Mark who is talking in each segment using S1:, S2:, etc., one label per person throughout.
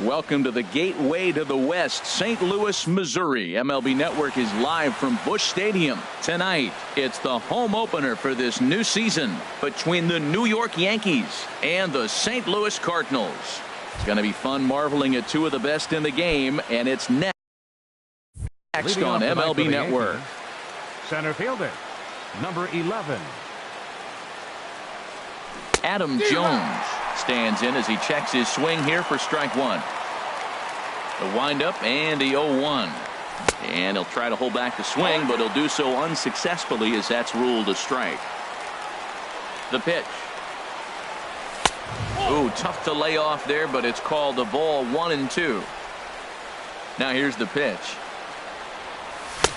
S1: Welcome to the gateway to the West, St. Louis, Missouri. MLB Network is live from Busch Stadium. Tonight, it's the home opener for this new season between the New York Yankees and the St. Louis Cardinals. It's going to be fun marveling at two of the best in the game, and it's next on MLB Network.
S2: Yankees, center fielder, number 11.
S1: Adam Jones stands in as he checks his swing here for strike one. The windup and the 0-1. And he'll try to hold back the swing, but he'll do so unsuccessfully as that's ruled a strike. The pitch. Ooh, tough to lay off there, but it's called the ball 1-2. Now here's the pitch.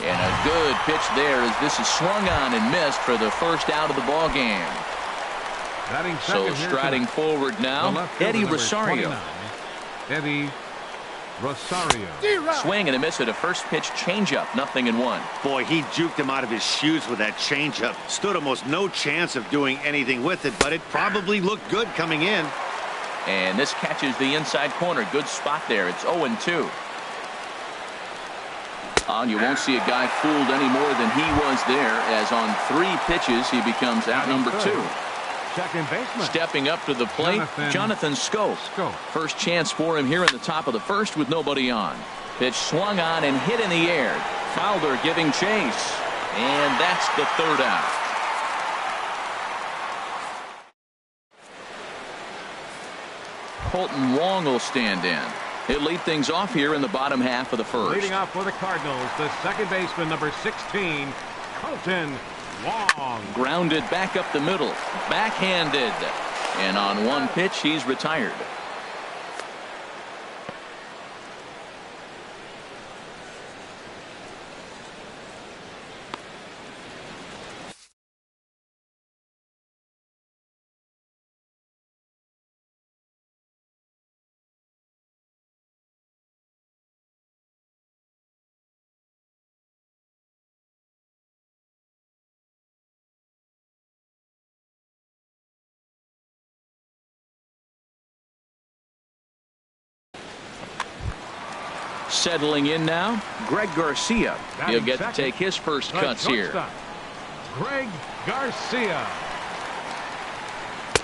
S1: And a good pitch there as this is swung on and missed for the first out of the ball game. So striding forward now, Eddie Rosario.
S2: Eddie Rosario.
S1: Swing and a miss at a first pitch changeup, 0-1.
S3: Boy, he juked him out of his shoes with that changeup. Stood almost no chance of doing anything with it, but it probably looked good coming in.
S1: And this catches the inside corner. Good spot there. It's 0-2. You won't see a guy fooled any more than he was there, as on 3 pitches he becomes out number 2.
S2: Second baseman.
S1: Stepping up to the plate, Jonathan Schoop. First chance for him here in the top of the first with nobody on. Pitch swung on and hit in the air. Fowler giving chase. And that's the third out. Colton Wong will stand in. He'll lead things off here in the bottom half of the first.
S2: Leading off for the Cardinals, the second baseman, number 16, Colton Wong.
S1: Grounded back up the middle. Backhanded. And on one pitch, he's retired. Settling in now, Greg Garcia. He'll get to take his first cuts here.
S2: Greg Garcia.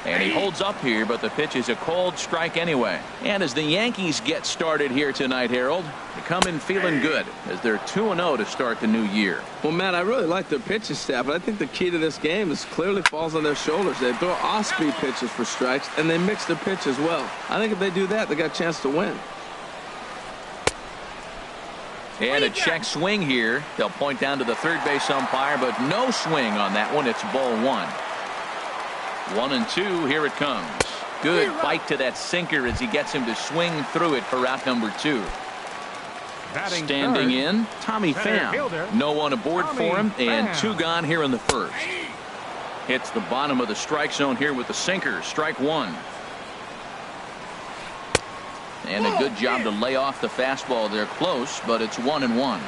S1: And he holds up here, but the pitch is a called strike anyway. And as the Yankees get started here tonight, Harold, they come in feeling good as they're 2-0 to start the new year.
S4: Well, Matt, I really like their pitching staff, but I think the key to this game is clearly falls on their shoulders. They throw off-speed pitches for strikes, and they mix their pitch as well. I think if they do that, they got a chance to win.
S1: And a check swing here. They'll point down to the third base umpire, but no swing on that one. It's ball 1. 1-2. Here it comes. Good bite to that sinker as he gets him to swing through it for out number 2. Standing in, Tommy Pham. No one aboard for him, and 2 gone here in the first. Hits the bottom of the strike zone here with the sinker. Strike 1. And a good job to lay off the fastball there close, but it's 1-1.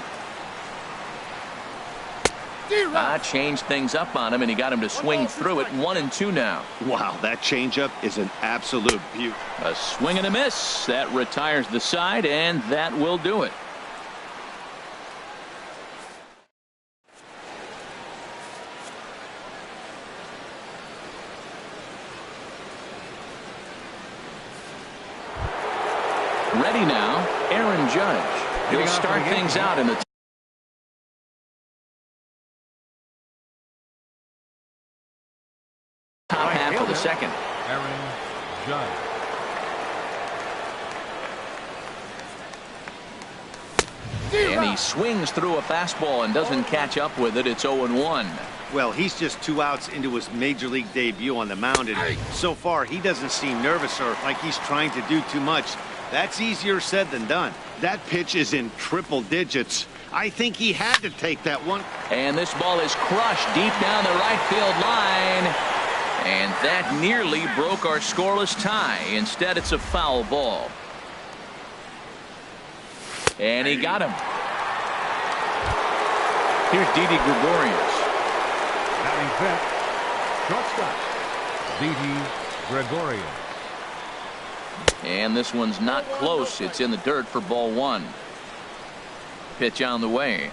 S1: Changed things up on him, and he got him to swing through it. 1-2 now.
S3: Wow, that changeup is an absolute beauty.
S1: A swing and a miss. That retires the side, and that will do it. Ready now, Aaron Judge. He'll start things out in the top half of the second.
S2: Aaron Judge.
S1: And he swings through a fastball and doesn't catch up with it. It's 0-1.
S3: Well, he's just 2 outs into his major league debut on the mound, and so far he doesn't seem nervous or like he's trying to do too much. That's easier said than done. That pitch is in triple digits. I think he had to take that one.
S1: And this ball is crushed deep down the right field line. And that nearly broke our scoreless tie. Instead, it's a foul ball. And he got him. Here's Didi Gregorius.
S2: Batting fifth, shortstop, Didi Gregorius.
S1: And this one's not close. It's in the dirt for ball one. Pitch on the way.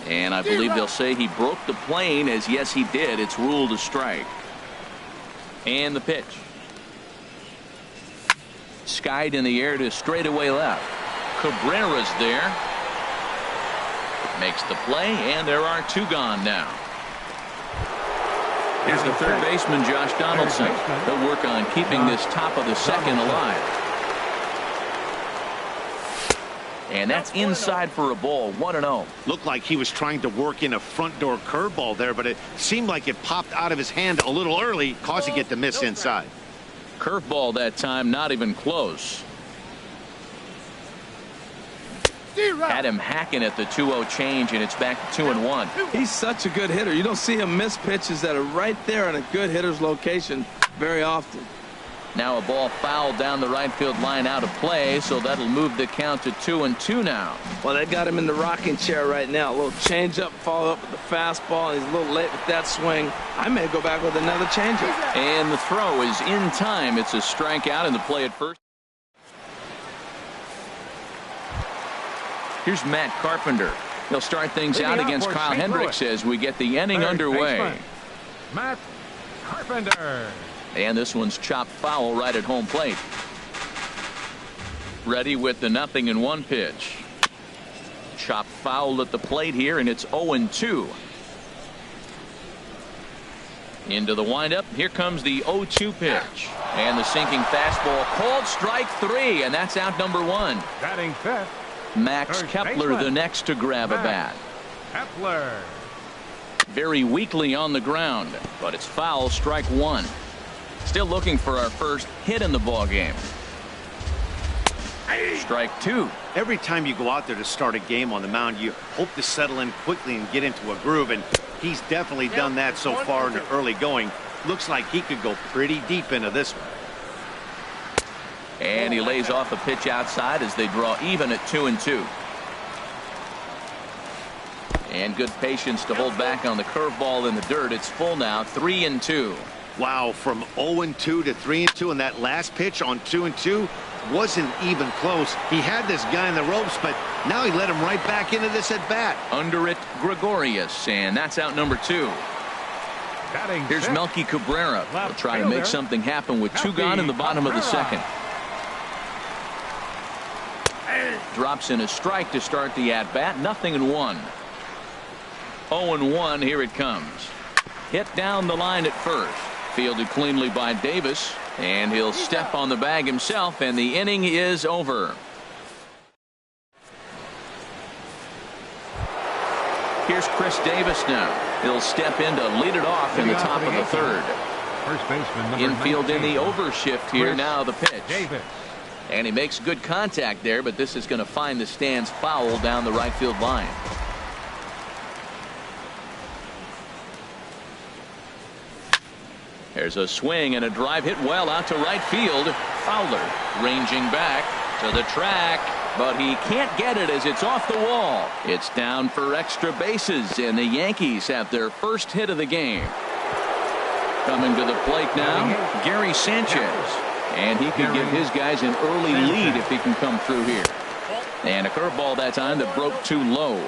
S1: And I believe they'll say he broke the plane, as yes he did. It's ruled a strike. And the pitch. Skied in the air to straightaway left. Cabrera's there. Makes the play, and there are two gone now. Here's the third baseman, Josh Donaldson. He'll work on keeping this top of the second alive. And that's inside for a ball, 1-0.
S3: Looked like he was trying to work in a front door curveball there, but it seemed like it popped out of his hand a little early, causing it to miss inside.
S1: Curveball that time, not even close. Had him hacking at the 2-0 change, and it's back to 2-1.
S4: He's such a good hitter. You don't see him miss pitches that are right there in a good hitter's location very often.
S1: Now a ball fouled down the right field line, out of play, so that'll move the count to 2-2 now.
S4: Well, they got him in the rocking chair right now. A little changeup, follow up with the fastball, and he's a little late with that swing. I may go back with another changeup.
S1: And the throw is in time. It's a strikeout, and the play at first. Here's Matt Carpenter. He'll start things out against Kyle Hendricks as we get the inning underway.
S2: Matt Carpenter.
S1: And this one's chopped foul right at home plate. Ready with the 0-1 pitch. Chopped foul at the plate here, and it's 0-2. Into the windup. Here comes the 0-2 pitch. And the sinking fastball called strike three, and that's out number one.
S2: Batting fifth.
S1: Max Kepler the next to grab a bat.
S2: Kepler.
S1: Very weakly on the ground, but it's foul, strike one. Still looking for our first hit in the ball game. Strike two.
S3: Every time you go out there to start a game on the mound, you hope to settle in quickly and get into a groove, and he's definitely done that so far in the early going. Looks like he could go pretty deep into this one.
S1: And he lays off a pitch outside as they draw even at 2-2. And good patience to hold back on the curveball in the dirt. It's full now, 3-2.
S3: Wow, from 0-2 to 3-2, and that last pitch on 2-2 wasn't even close. He had this guy in the ropes, but now he let him right back into this at bat.
S1: Under it, Gregorius, and that's out number two. Here's Melky Cabrera. He'll try to make something happen with two gone in the bottom of the second. Drops in a strike to start the at bat. 0-1. 0-1. Here it comes. Hit down the line at first. Fielded cleanly by Davis, and he'll step on the bag himself, and the inning is over. Here's Chris Davis now. He'll step in to lead it off in the top of the third.
S2: First baseman
S1: Infield in the overshift here. Now the pitch.
S2: Davis.
S1: And he makes good contact there, but this is going to find the stands foul down the right field line. There's a swing and a drive hit well out to right field. Fowler ranging back to the track, but he can't get it as it's off the wall. It's down for extra bases, and the Yankees have their first hit of the game. Coming to the plate now, Gary Sanchez. And he could give his guys an early lead if he can come through here. And a curveball that time that broke too low.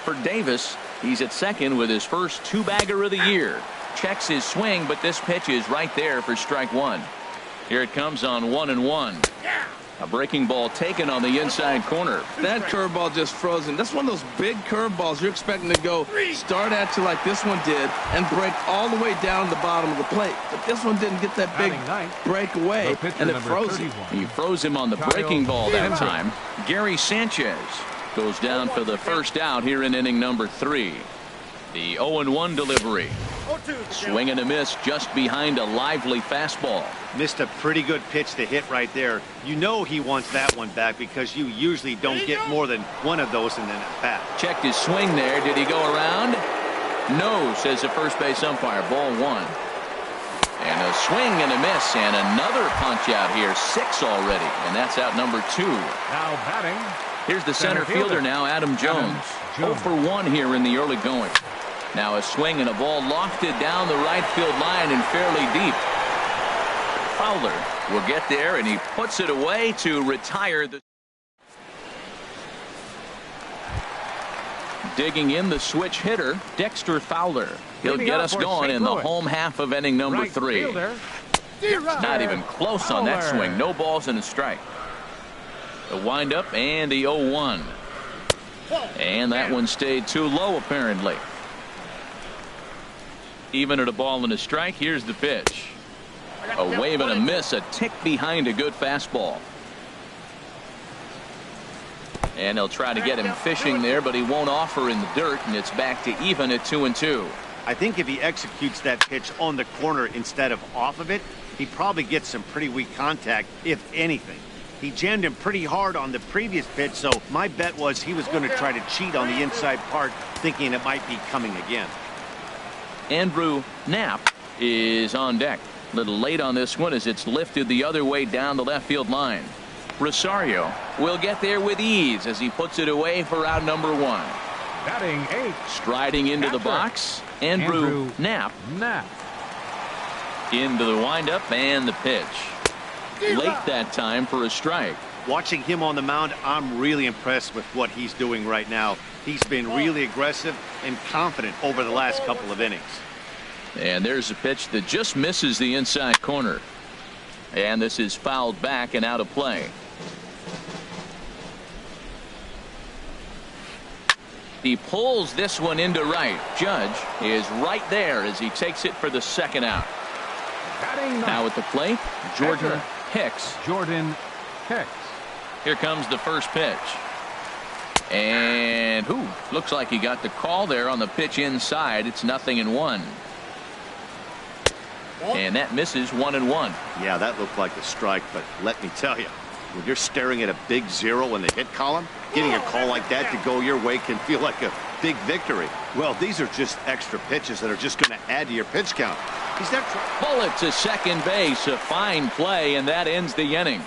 S1: For Davis, he's at second with his first two-bagger of the year. Checks his swing, but this pitch is right there for strike one. Here it comes on 1-1. A breaking ball taken on the inside corner.
S4: That curveball just frozen. That's one of those big curveballs you're expecting to go start at you like this one did and break all the way down to the bottom of the plate. But this one didn't get that big break away, and it froze him.
S1: He froze him on the breaking ball that time. Gary Sanchez goes down for the first out here in inning number 3. The 0-1 delivery. Swing and a miss just behind a lively fastball.
S3: Missed a pretty good pitch to hit right there. You know he wants that one back because you usually don't get more than one of those in an at-bat.
S1: Checked his swing there. Did he go around? No, says the first base umpire. Ball one. And a swing and a miss, and another punch out here. 6 already, and that's out number 2.
S2: Now batting.
S1: Here's the center fielder now, Adam Jones. 0 for 1 here in the early going. Now a swing and a ball lofted down the right field line and fairly deep. Fowler will get there, and he puts it away to retire the. Digging in the switch hitter, Dexter Fowler. He'll get us going in the home half of inning number 3. Not even close on that swing. No balls and a strike. The windup and the 0-1. And that one stayed too low, apparently. Even at a ball and a strike, here's the pitch. A wave and a miss, a tick behind a good fastball. And he'll try to get him fishing there, but he won't offer in the dirt, and it's back to even at 2-2.
S3: I think if he executes that pitch on the corner instead of off of it, he probably gets some pretty weak contact, if anything. He jammed him pretty hard on the previous pitch, so my bet was he was going to try to cheat on the inside part, thinking it might be coming again.
S1: Andrew Knapp is on deck. A little late on this one as it's lifted the other way down the left field line. Rosario will get there with ease as he puts it away for out number 1.
S2: Batting 8.
S1: Striding into the box, Andrew Knapp. Into the windup and the pitch. Late that time for a strike.
S3: Watching him on the mound, I'm really impressed with what he's doing right now. He's been really aggressive and confident over the last couple of innings.
S1: And there's a pitch that just misses the inside corner. And this is fouled back and out of play. He pulls this one into right. Judge is right there as he takes it for the second out. Now at the plate, Jordan Hicks. Here comes the first pitch. And looks like he got the call there on the pitch inside. It's 0-1. And that misses 1-1.
S3: Yeah, that looked like a strike, but let me tell you, when you're staring at a big 0 in the hit column, getting a call like that to go your way can feel like a big victory. Well, these are just extra pitches that are just going to add to your pitch count. He's not
S1: bullet to second base, a fine play, and that ends the inning.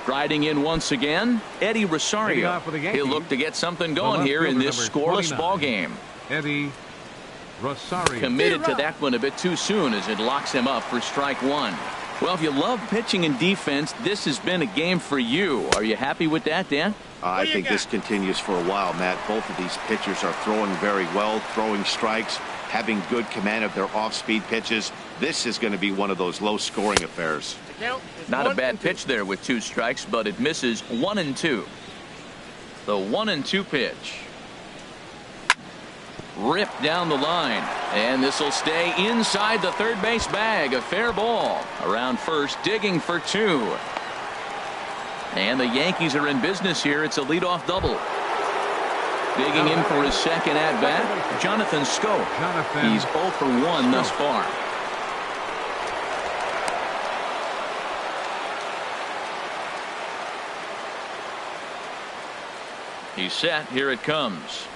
S1: Striding in once again, Eddie Rosario. He'll look to get something going here in this scoreless ball game.
S2: Eddie Rosario.
S1: Committed to that one a bit too soon as it locks him up for strike 1. Well, if you love pitching and defense, this has been a game for you. Are you happy with that, Dan?
S3: I think this continues for a while, Matt. Both of these pitchers are throwing very well, throwing strikes, having good command of their off-speed pitches. This is going to be one of those low-scoring affairs.
S1: Not a bad pitch there with 2 strikes, but it misses 1-2. The 1-2 pitch. Ripped down the line, and this will stay inside the third base bag. A fair ball around first, digging for 2. And the Yankees are in business here. It's a leadoff double. Digging in for his second at bat, Jonathan Scope. He's 0 for 1 thus far. He's set. Here it comes.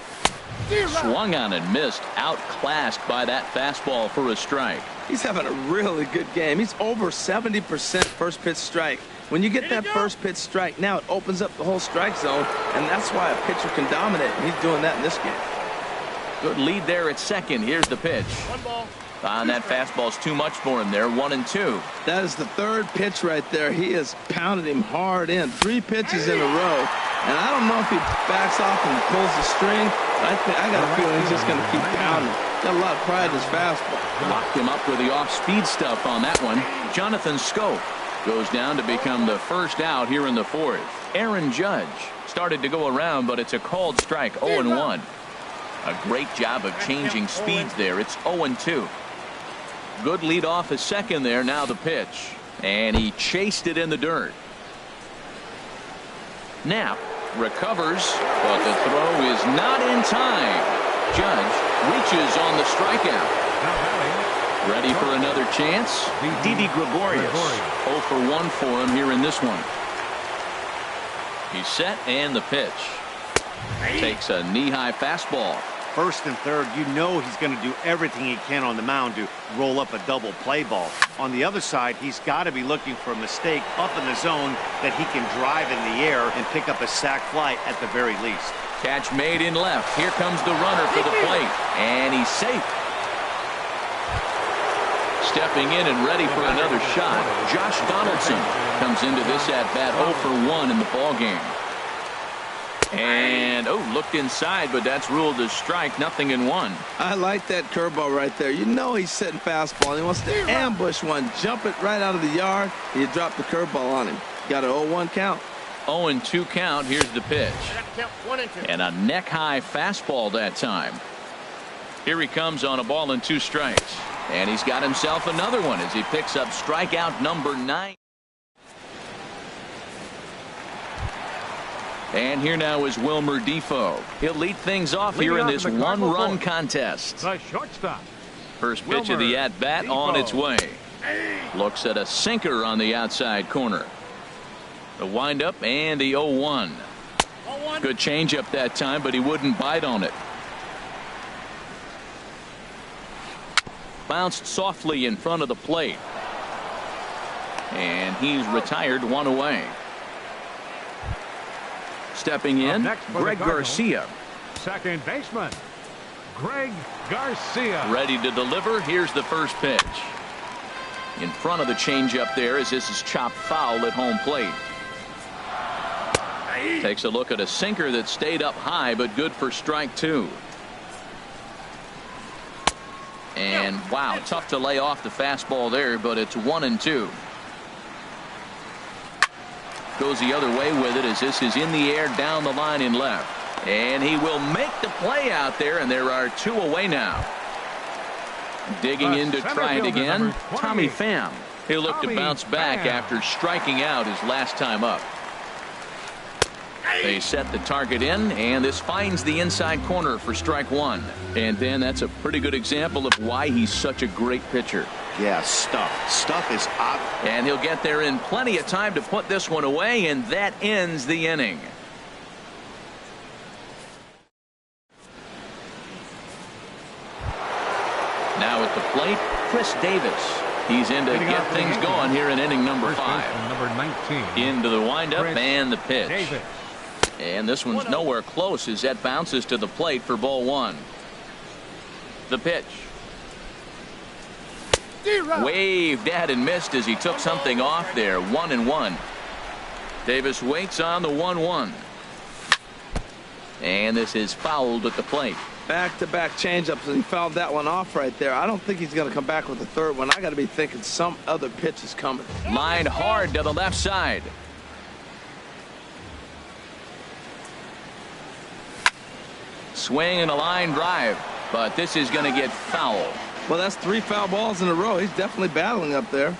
S1: Swung on and missed. Outclassed by that fastball for a strike.
S4: He's having a really good game. He's over 70% first pitch strike. When you get that first pitch strike, now it opens up the whole strike zone, and that's why a pitcher can dominate. And he's doing that in this game.
S1: Good lead there at second. Here's the pitch. And that fastball's too much for him there. 1-2.
S4: That is the third pitch right there. He has pounded him hard in. 3 pitches in a row. And I don't know if he backs off and pulls the string. I got a feeling he's just going to keep pounding. Got a lot of pride in his fastball.
S1: Locked him up with the off-speed stuff on that one. Jonathan Scope goes down to become the first out here in the 4th. Aaron Judge started to go around, but it's a called strike. 0-1. A great job of changing speeds there. It's 0-2. Good lead off his second there. Now the pitch. And he chased it in the dirt. Knapp recovers, but the throw is not in time. Judge reaches on the strikeout. Ready for another chance? Didi Gregorius. 0 for 1 for him here in this one. He's set and the pitch. Takes a knee-high fastball.
S3: First and third, you know he's going to do everything he can on the mound to roll up a double play ball. On the other side, he's got to be looking for a mistake up in the zone that he can drive in the air and pick up a sac fly at the very least.
S1: Catch made in left. Here comes the runner for the plate, and he's safe. Stepping in and ready for another shot, Josh Donaldson comes into this at-bat 0 for 1 in the ballgame. And, looked inside, but that's ruled as strike, 0-1.
S4: I like that curveball right there. You know he's setting fastball. He wants to ambush one, jump it right out of the yard. You drop the curveball on him. Got an 0-1 count.
S1: 0-2 count. Here's the pitch. And a neck-high fastball that time. Here he comes on a ball and 2 strikes. And he's got himself another one as he picks up strikeout number 9. And here now is Wilmer Defoe. He'll lead things off here in this one-run contest.
S2: The shortstop.
S1: First pitch of the at-bat on its way. Looks at a sinker on the outside corner. The windup and the 0-1. Good changeup that time, but he wouldn't bite on it. Bounced softly in front of the plate. And he's retired 1 away. Stepping in, Greg Garcia.
S2: Second baseman, Greg Garcia.
S1: Ready to deliver. Here's the first pitch. In front of the changeup there as this is chopped foul at home plate. Takes a look at a sinker that stayed up high, but good for strike 2. And wow, tough to lay off the fastball there, but it's 1-2. Goes the other way with it as this is in the air down the line in left. And he will make the play out there, and there are 2 away now. Digging in to try it again, Tommy Pham. He'll look to bounce back after striking out his last time up. They set the target in, and this finds the inside corner for strike 1. And then that's a pretty good example of why he's such a great pitcher.
S3: Yeah, stuff is up.
S1: And he'll get there in plenty of time to put this one away, and that ends the inning. Now at the plate, Chris Davis. He's in to get things going here in inning number 5.
S2: Number 19.
S1: Into the windup and the pitch.
S2: Davis.
S1: And this one's nowhere close as that bounces to the plate for ball 1. The pitch. Waved at and missed as he took something off there. 1-1. Davis waits on the 1-1. And this is fouled at the plate.
S4: Back-to-back changeups, and he fouled that one off right there. I don't think he's going to come back with the third one. I got to be thinking some other pitch is coming.
S1: Lined hard to the left side. Swing and a line drive, but this is going to get foul.
S4: Well, that's 3 foul balls in a row. He's definitely battling up there.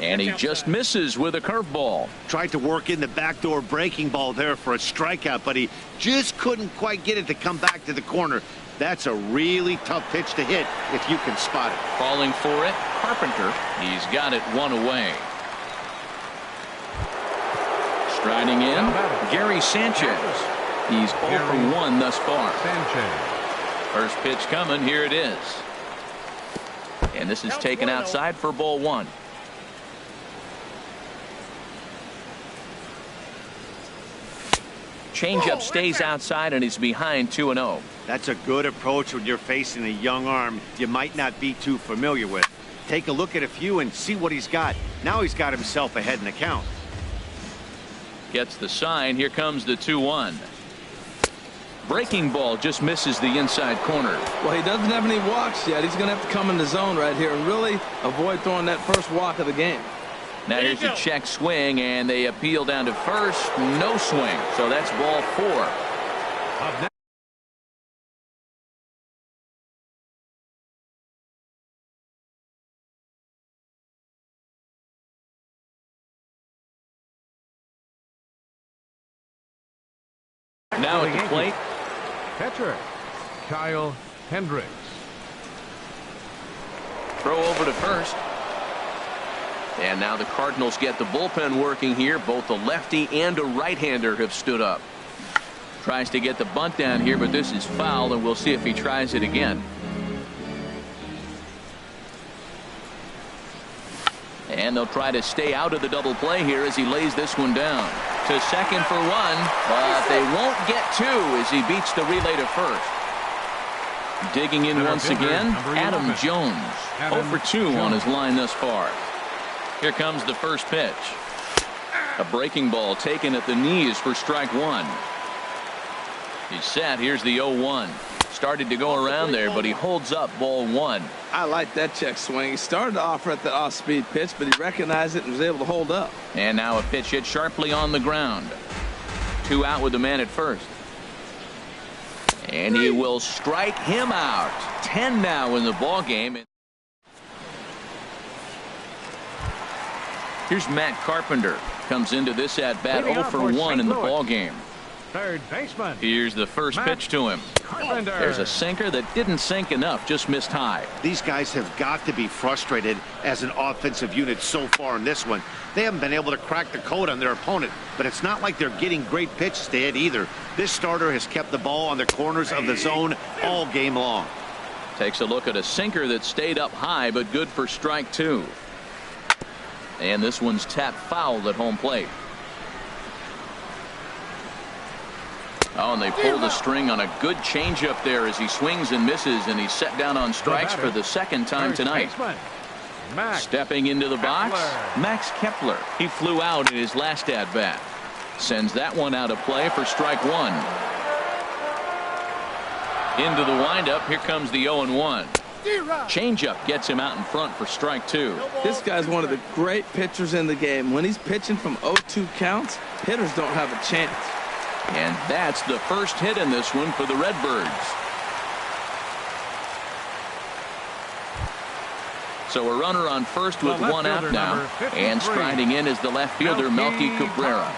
S1: And he just misses with a curveball.
S3: Tried to work in the backdoor breaking ball there for a strikeout, but he just couldn't quite get it to come back to the corner. That's a really tough pitch to hit if you can spot it.
S1: Calling for it, Carpenter. He's got it 1 away. Striding in, Gary Sanchez. He's 0 for 1 thus far. First pitch coming. Here it is. And this is taken outside for ball 1. Changeup stays outside and he's behind 2-0.
S3: That's a good approach when you're facing a young arm you might not be too familiar with. Take a look at a few and see what he's got. Now he's got himself ahead in the count.
S1: Gets the sign. Here comes the 2-1. Breaking ball just misses the inside corner.
S4: Well, he doesn't have any walks yet. He's going to have to come in the zone right here and really avoid throwing that first walk of the game.
S1: Now here's a check swing, and they appeal down to first. No swing. So that's ball 4. Now at the plate,
S2: catcher Kyle Hendricks.
S1: throw over to first. And now the Cardinals get the bullpen working here. Both a lefty and a right-hander have stood up. Tries to get the bunt down here, but this is foul, and we'll see if he tries it again. And they'll try to stay out of the double play here as he lays this one down. To second for 1, but they won't get 2 as he beats the relay to first. Digging in once again, Adam Jones. 0 for 2 on his line thus far. Here comes the first pitch. A breaking ball taken at the knees for strike one. He's set. Here's the 0-1. Started to go around there, but he holds up ball one.
S4: I like that check swing. He started to offer at the off-speed pitch, but he recognized it and was able to hold up.
S1: And now a pitch hit sharply on the ground. 2 out with the man at first. And he will strike him out. 10 now in the ball game. Here's Matt Carpenter. Comes into this at bat 0 for 1 in the ball game.
S2: Third baseman.
S1: Here's the first pitch to him.
S2: Carpenter.
S1: There's a sinker that didn't sink enough, just missed high.
S3: These guys have got to be frustrated as an offensive unit so far in this one. They haven't been able to crack the code on their opponent, but it's not like they're getting great pitches to hit either. This starter has kept the ball on the corners of the zone all game long.
S1: Takes a look at a sinker that stayed up high, but good for strike two. And this one's tapped foul at home plate. Oh, and they pulled the string on a good changeup there as he swings and misses, and he's set down on strikes for the second time tonight. Stepping into the box, Max Kepler. He flew out in his last at bat. Sends that one out of play for strike one. Into the windup. Here comes the 0-1. Changeup gets him out in front for strike two.
S4: This guy's one of the great pitchers in the game. When he's pitching from 0-2 counts, hitters don't have a chance.
S1: And that's the first hit in this one for the Redbirds. So a runner on first with 1 out now. And striding in is the left fielder, Melky Cabrera.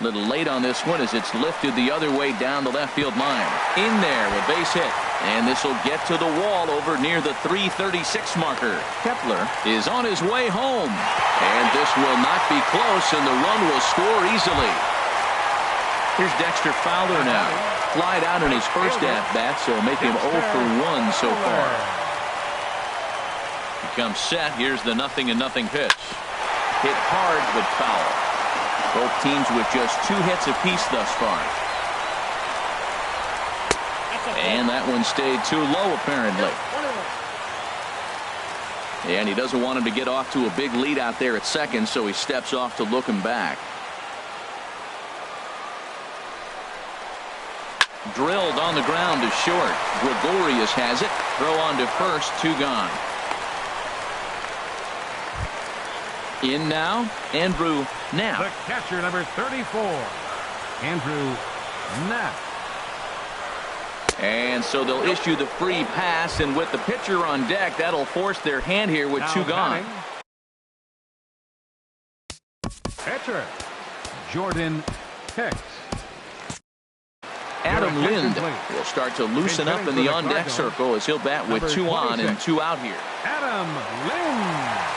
S1: Little late on this one as it's lifted the other way down the left field line. In there, a base hit. And this will get to the wall over near the 336 marker. Kepler is on his way home. And this will not be close, and the run will score easily. Here's Dexter Fowler now. Flied out in his first at-bat, so make him 0 for 1 so far. He comes set. Here's the 0-0 pitch. Hit hard, but foul. Both teams with just 2 hits apiece thus far. And that one stayed too low, apparently. And he doesn't want him to get off to a big lead out there at second, so he steps off to look him back. Drilled on the ground to short. Gregorius has it. Throw on to first. 2 gone. In now, Andrew Knapp.
S2: The catcher, number 34, Andrew Knapp.
S1: And so they'll issue the free pass, and with the pitcher on deck, that'll force their hand here with 2 gone.
S2: Pitcher, Jordan Hicks.
S1: Adam Lind will start to loosen up in the on-deck circle as he'll bat with 2 on and 2 out here.
S2: Adam Lind.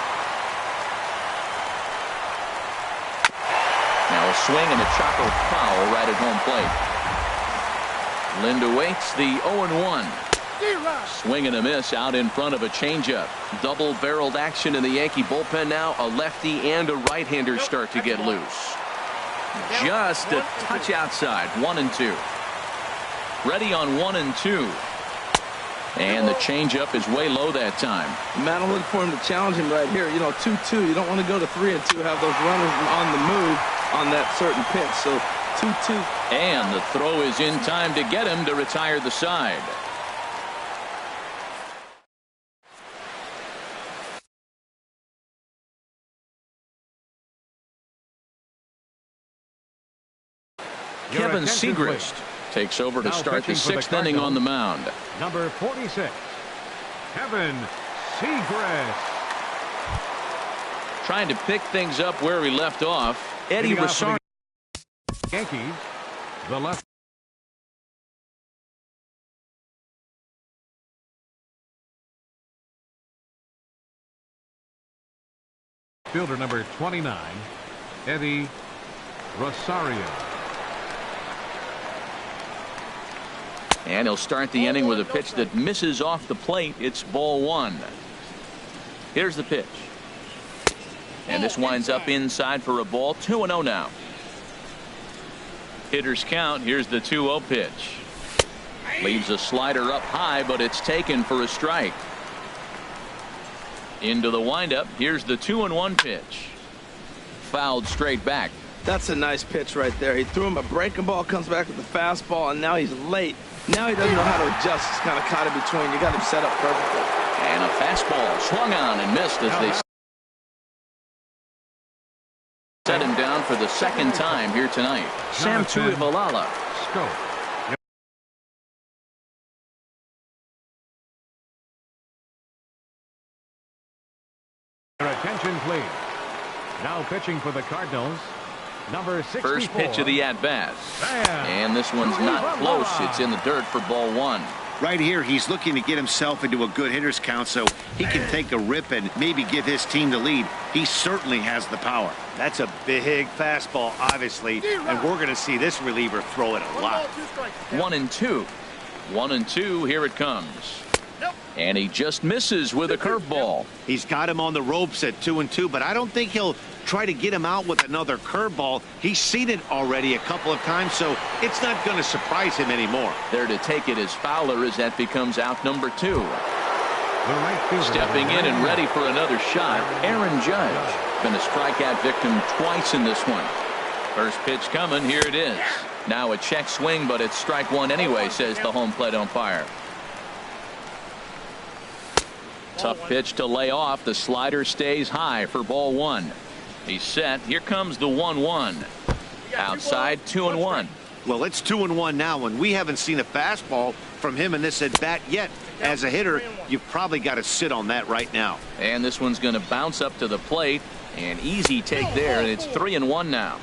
S1: Now a swing and a chopper foul right at home plate. Lind awaits the 0-1. Swing and a miss out in front of a changeup. Double-barreled action in the Yankee bullpen now. A lefty and a right-hander start to get loose. Just a touch outside. 1-2. Ready on 1-2. And the changeup is way low that time.
S4: Man, I'm looking for him to challenge him right here. You know, 2-2. You don't want to go to 3-2. Have those runners on the move on that certain pitch. So 2-2.
S1: And the throw is in time to get him to retire the side. Kevin Segrist takes over to start the 6th inning on the mound.
S2: Number 46, Kevin Segrist.
S1: Trying to pick things up where he left off. Eddie Rosario.
S2: Yankees, the left. Fielder number 29, Eddie Rosario.
S1: And he'll start the inning with a pitch that misses off the plate. It's ball 1. Here's the pitch. And this winds up inside for a ball. 2-0 now. Hitters count. Here's the 2-0 pitch. Leaves a slider up high, but it's taken for a strike. Into the windup. Here's the 2-1 pitch. Fouled straight back.
S4: That's a nice pitch right there. He threw him a breaking ball, comes back with the fastball, and now he's late. Now he doesn't know how to adjust. He's kind of caught in between. You got him set up perfectly.
S1: And a fastball swung on and missed as they set him down for the second time here tonight. Sam Tuivalala.
S2: Your attention, please. Now pitching for the Cardinals, number 64.
S1: First pitch of the at-bat. And this one's not close. It's in the dirt for ball one.
S3: Right here, he's looking to get himself into a good hitter's count so he can take a rip and maybe give his team the lead. He certainly has the power. That's a big fastball, obviously, and we're going to see this reliever throw it a lot.
S1: 1-2. 1-2. Here it comes. And he just misses with a curveball.
S3: He's got him on the ropes at 2-2, but I don't think he'll try to get him out with another curveball. He's seen it already a couple of times, so it's not going to surprise him anymore.
S1: There to take it is Fowler as that becomes out number 2. Stepping in and ready for another shot, Aaron Judge. Been a strikeout victim twice in this one. First pitch coming. Here it is. Now a check swing, but it's strike one anyway, says the home plate umpire. Tough pitch to lay off. The slider stays high for ball one. He's set. Here comes the 1-1. Outside, 2-1.
S3: Well, it's 2-1 now, and we haven't seen a fastball from him in this at bat yet. As a hitter, you've probably got to sit on that right now.
S1: And this one's going to bounce up to the plate. An easy take there, and it's 3-1 now.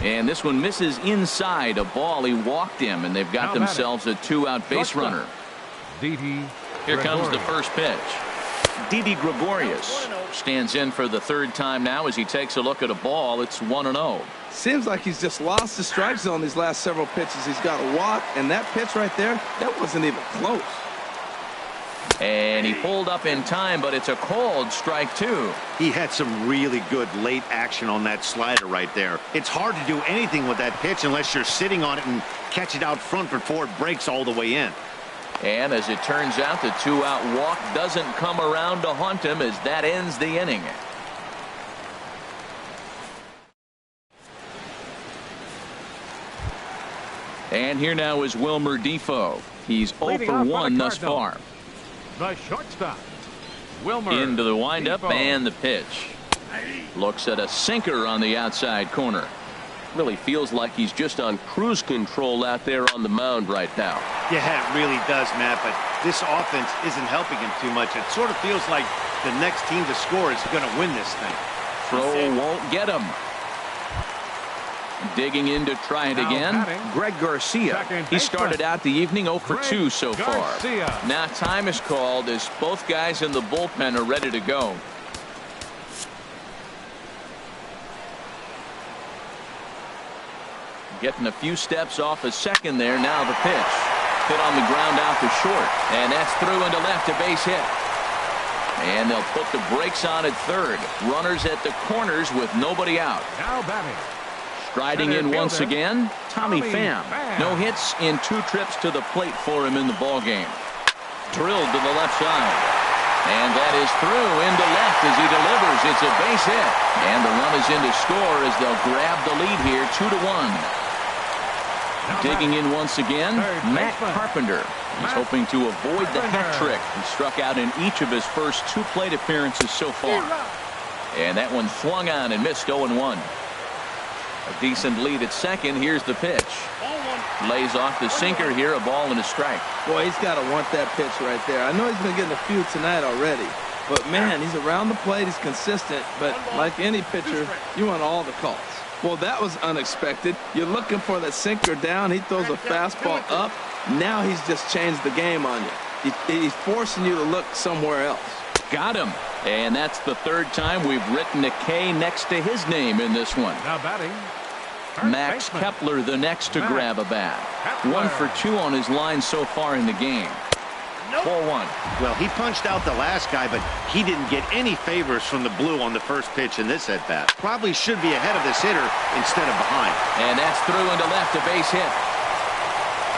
S1: And this one misses inside a ball. He walked him, and they've got themselves a 2-out base runner. Here comes the first pitch. Didi Gregorius stands in for the third time now as he takes a look at a ball. It's 1-0.
S4: Seems like he's just lost the strike zone these last several pitches. He's got a walk, and that pitch right there, that wasn't even close.
S1: And he pulled up in time, but it's a called strike two.
S3: He had some really good late action on that slider right there. It's hard to do anything with that pitch unless you're sitting on it and catch it out front before it breaks all the way in.
S1: And as it turns out, the 2-out walk doesn't come around to haunt him as that ends the inning. And here now is Wilmer Defoe. He's 0 for 1 thus far.
S2: The shortstop, Wilmer.
S1: Into the windup
S2: Defoe.
S1: and the pitch. Looks at a sinker on the outside corner. Really feels like he's just on cruise control out there on the mound right now.
S3: Yeah, it really does, Matt, but this offense isn't helping him too much. It sort of feels like the next team to score is going to win this thing.
S1: Throw won't get him. Digging in to try it again, Greg Garcia. He started out the evening 0 for 2 so far. Now time is called as both guys in the bullpen are ready to go. Getting a few steps off a second there. Now the pitch. Hit on the ground out to short. And that's through into left, a base hit. And they'll put the brakes on at third. Runners at the corners with nobody out.
S2: Now batting.
S1: Striding in once again, Tommy Pham. No hits in 2 trips to the plate for him in the ballgame. Drilled to the left side. And that is through into left as he delivers. It's a base hit. And the run is in to score as they'll grab the lead here 2-1. Digging in once again, Matt Carpenter. He's hoping to avoid the hat trick. He struck out in each of his first 2 plate appearances so far. And that one swung on and missed 0-1. A decent lead at second. Here's the pitch. Lays off the sinker here, a ball and a strike.
S4: Boy, he's got to want that pitch right there. I know he's been getting a few tonight already. But, man, he's around the plate. He's consistent. But like any pitcher, you want all the calls. Well, that was unexpected. You're looking for that sinker down. He throws a fastball up. Now he's just changed the game on you. He's forcing you to look somewhere else.
S1: Got him. And that's the third time we've written a K next to his name in this one.
S2: Now batting.
S1: Max Kepler the next to grab a bat. 1 for 2 on his line so far in the game. Ball one.
S3: Well, he punched out the last guy, but he didn't get any favors from the blue on the first pitch in this at-bat. Probably should be ahead of this hitter instead of behind.
S1: And that's through into left, a base hit.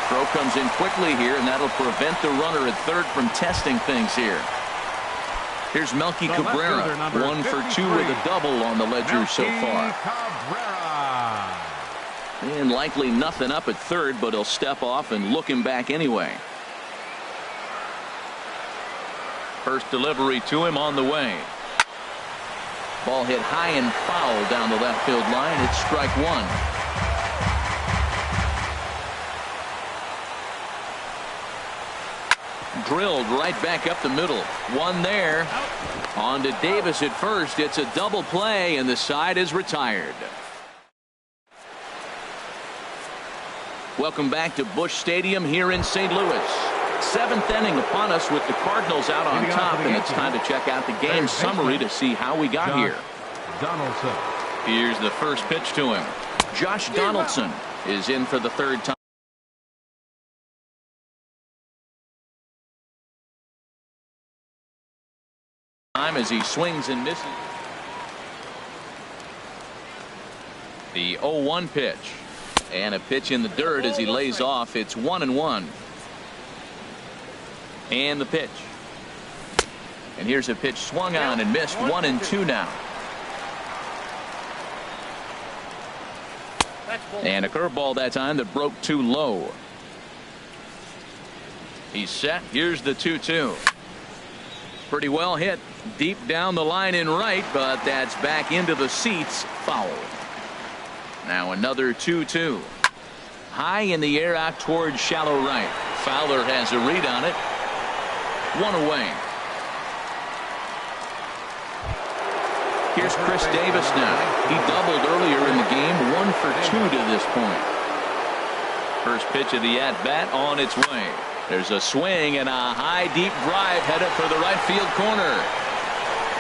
S1: Throw comes in quickly here, and that'll prevent the runner at third from testing things here. Here's Melky Cabrera, 1 for 2 with a double on the ledger so far. And likely nothing up at third, but he'll step off and look him back anyway. First delivery to him on the way. Ball hit high and foul down the left field line. It's strike one. Drilled right back up the middle. One there. On to Davis at first. It's a double play, and the side is retired. Welcome back to Busch Stadium here in St. Louis. 7th inning upon us with the Cardinals out on top, and it's time to check out the game summary to see how we got here.
S2: Donaldson.
S1: Here's the first pitch to him. Josh Donaldson is in for the third time as he swings and misses. The 0-1 pitch. And a pitch in the dirt as he lays off. It's 1-1. And the pitch. And here's a pitch swung on and missed. 1-2 now. And a curveball that time that broke too low. He's set. Here's the 2-2. Pretty well hit deep down the line in right, but that's back into the seats. Foul. Now another 2-2. High in the air out towards shallow right. Fowler has a read on it. One away. Here's Chris Davis now. He doubled earlier in the game. 1 for 2 to this point. First pitch of the at-bat on its way. There's a swing and a high deep drive headed for the right field corner.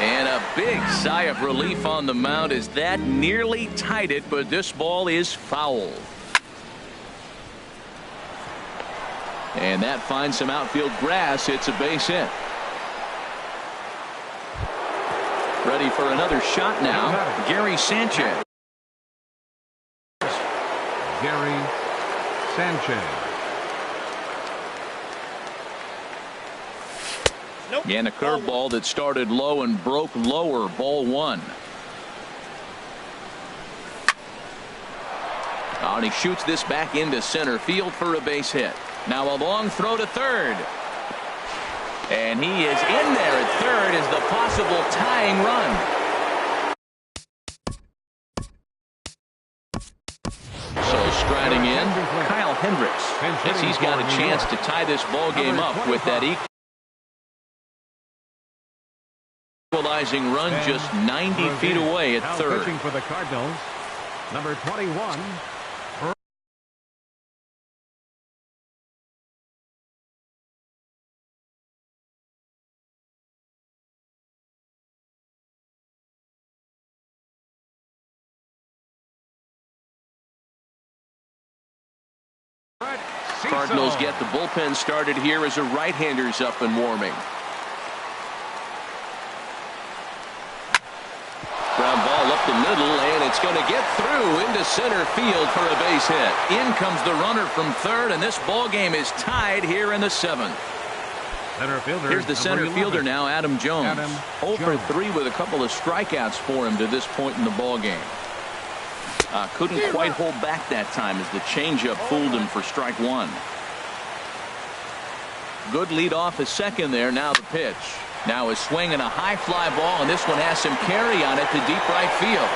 S1: And a big sigh of relief on the mound as that nearly tied it, but this ball is foul. And that finds some outfield grass. It's a base hit. Ready for another shot now. Gary Sanchez.
S2: Gary Sanchez.
S1: And a curveball that started low and broke lower. Ball one. Oh, and he shoots this back into center field for a base hit. Now a long throw to third. And he is in there at third as the possible tying run. So striding in, Kyle Hendricks, as he's got a chance to tie this ball game up with that equalizing run just 90 feet away at third.
S2: Pitching for the Cardinals, number 21.
S1: Cardinals get the bullpen started here as a right-hander's up and warming. Ground ball up the middle, and it's going to get through into center field for a base hit. In comes the runner from third, and this ball game is tied here in the 7th. Here's the center fielder now, Adam Jones. 0 for 3 with a couple of strikeouts for him to this point in the ball game. Couldn't quite hold back that time as the changeup fooled him for strike one. Good lead off at second there. Now the pitch. Now a swing and a high fly ball, and this one has some carry on it to deep right field.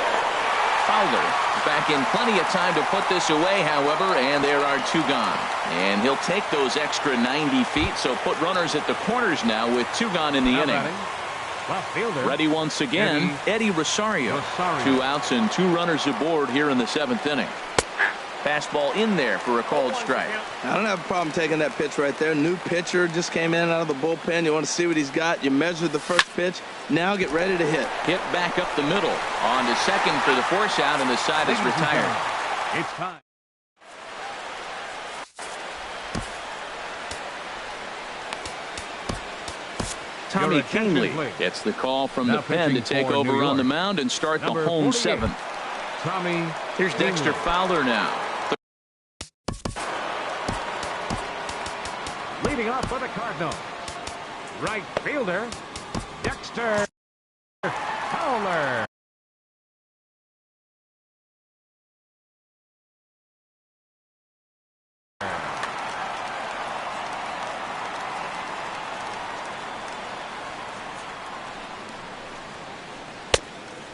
S1: Fowler back in plenty of time to put this away, however, and there are 2 gone. And he'll take those extra 90 feet, so put runners at the corners now with 2 gone in the inning. Ready once again, Eddie Rosario. 2 outs and 2 runners aboard here in the 7th inning. Fastball in there for a called strike.
S4: I don't have a problem taking that pitch right there. New pitcher just came in out of the bullpen. You want to see what he's got. You measure the first pitch. Now get ready to hit.
S1: Hit back up the middle. On to second for the force out, and the side is retired.
S2: It's time.
S1: Tommy Kingley gets the call from the pen to take over on the mound and start the home seventh.
S2: Tommy.
S1: Here's Dexter Fowler now.
S2: Leading off for the Cardinals, right fielder, Dexter Fowler.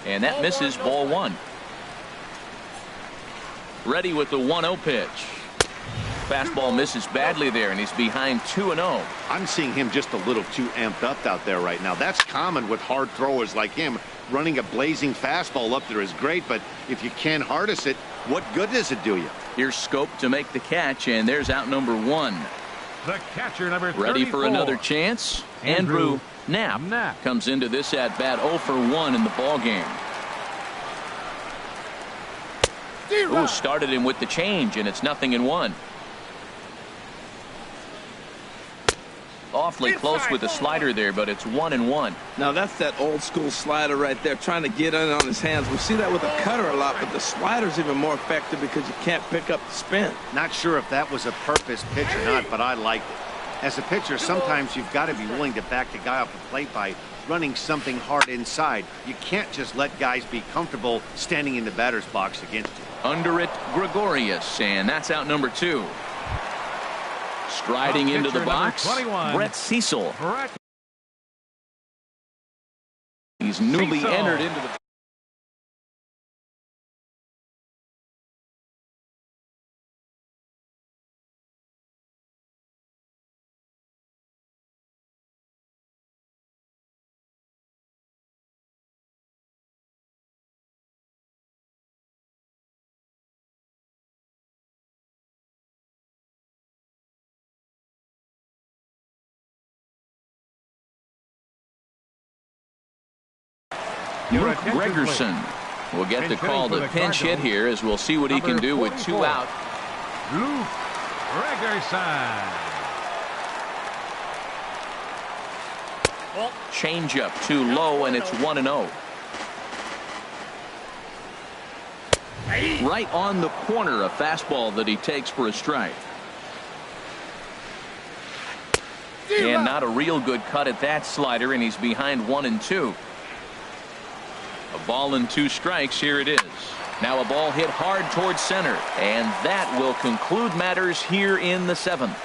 S1: And that misses, ball one. Ready with the 1-0 pitch. Fastball misses badly there, and he's behind 2-0.
S3: I'm seeing him just a little too amped up out there right now. That's common with hard throwers like him. Running a blazing fastball up there is great, but if you can't harness it, what good does it do you?
S1: Here's Scope to make the catch, and there's out number one.
S2: The catcher, number 34.
S1: Ready for another chance? Andrew Knapp comes into this at-bat 0 for 1 in the ballgame. Ooh, started him with the change, and it's 0-1. Awfully close with the slider there, but it's 1-1.
S4: Now that's that old school slider right there, trying to get in on his hands. We see that with a cutter a lot, but the slider's even more effective because you can't pick up the spin.
S3: Not sure if that was a purpose pitch or not, but I liked it. As a pitcher, sometimes you've got to be willing to back the guy off the plate by running something hard inside. You can't just let guys be comfortable standing in the batter's box against you.
S1: Under it, Gregorius, and that's out number 2. Striding into the box, Brett Cecil. He's newly entered into the... Luke Gregerson will get the call to pinch hit here, as we'll see what he can do with 2 out.
S2: Luke Gregerson.
S1: Changeup too low, and it's 1-0. Right on the corner, a fastball that he takes for a strike. And not a real good cut at that slider, and he's behind 1-2. A ball and 2 strikes. Here it is. Now a ball hit hard towards center, and that will conclude matters here in the 7th.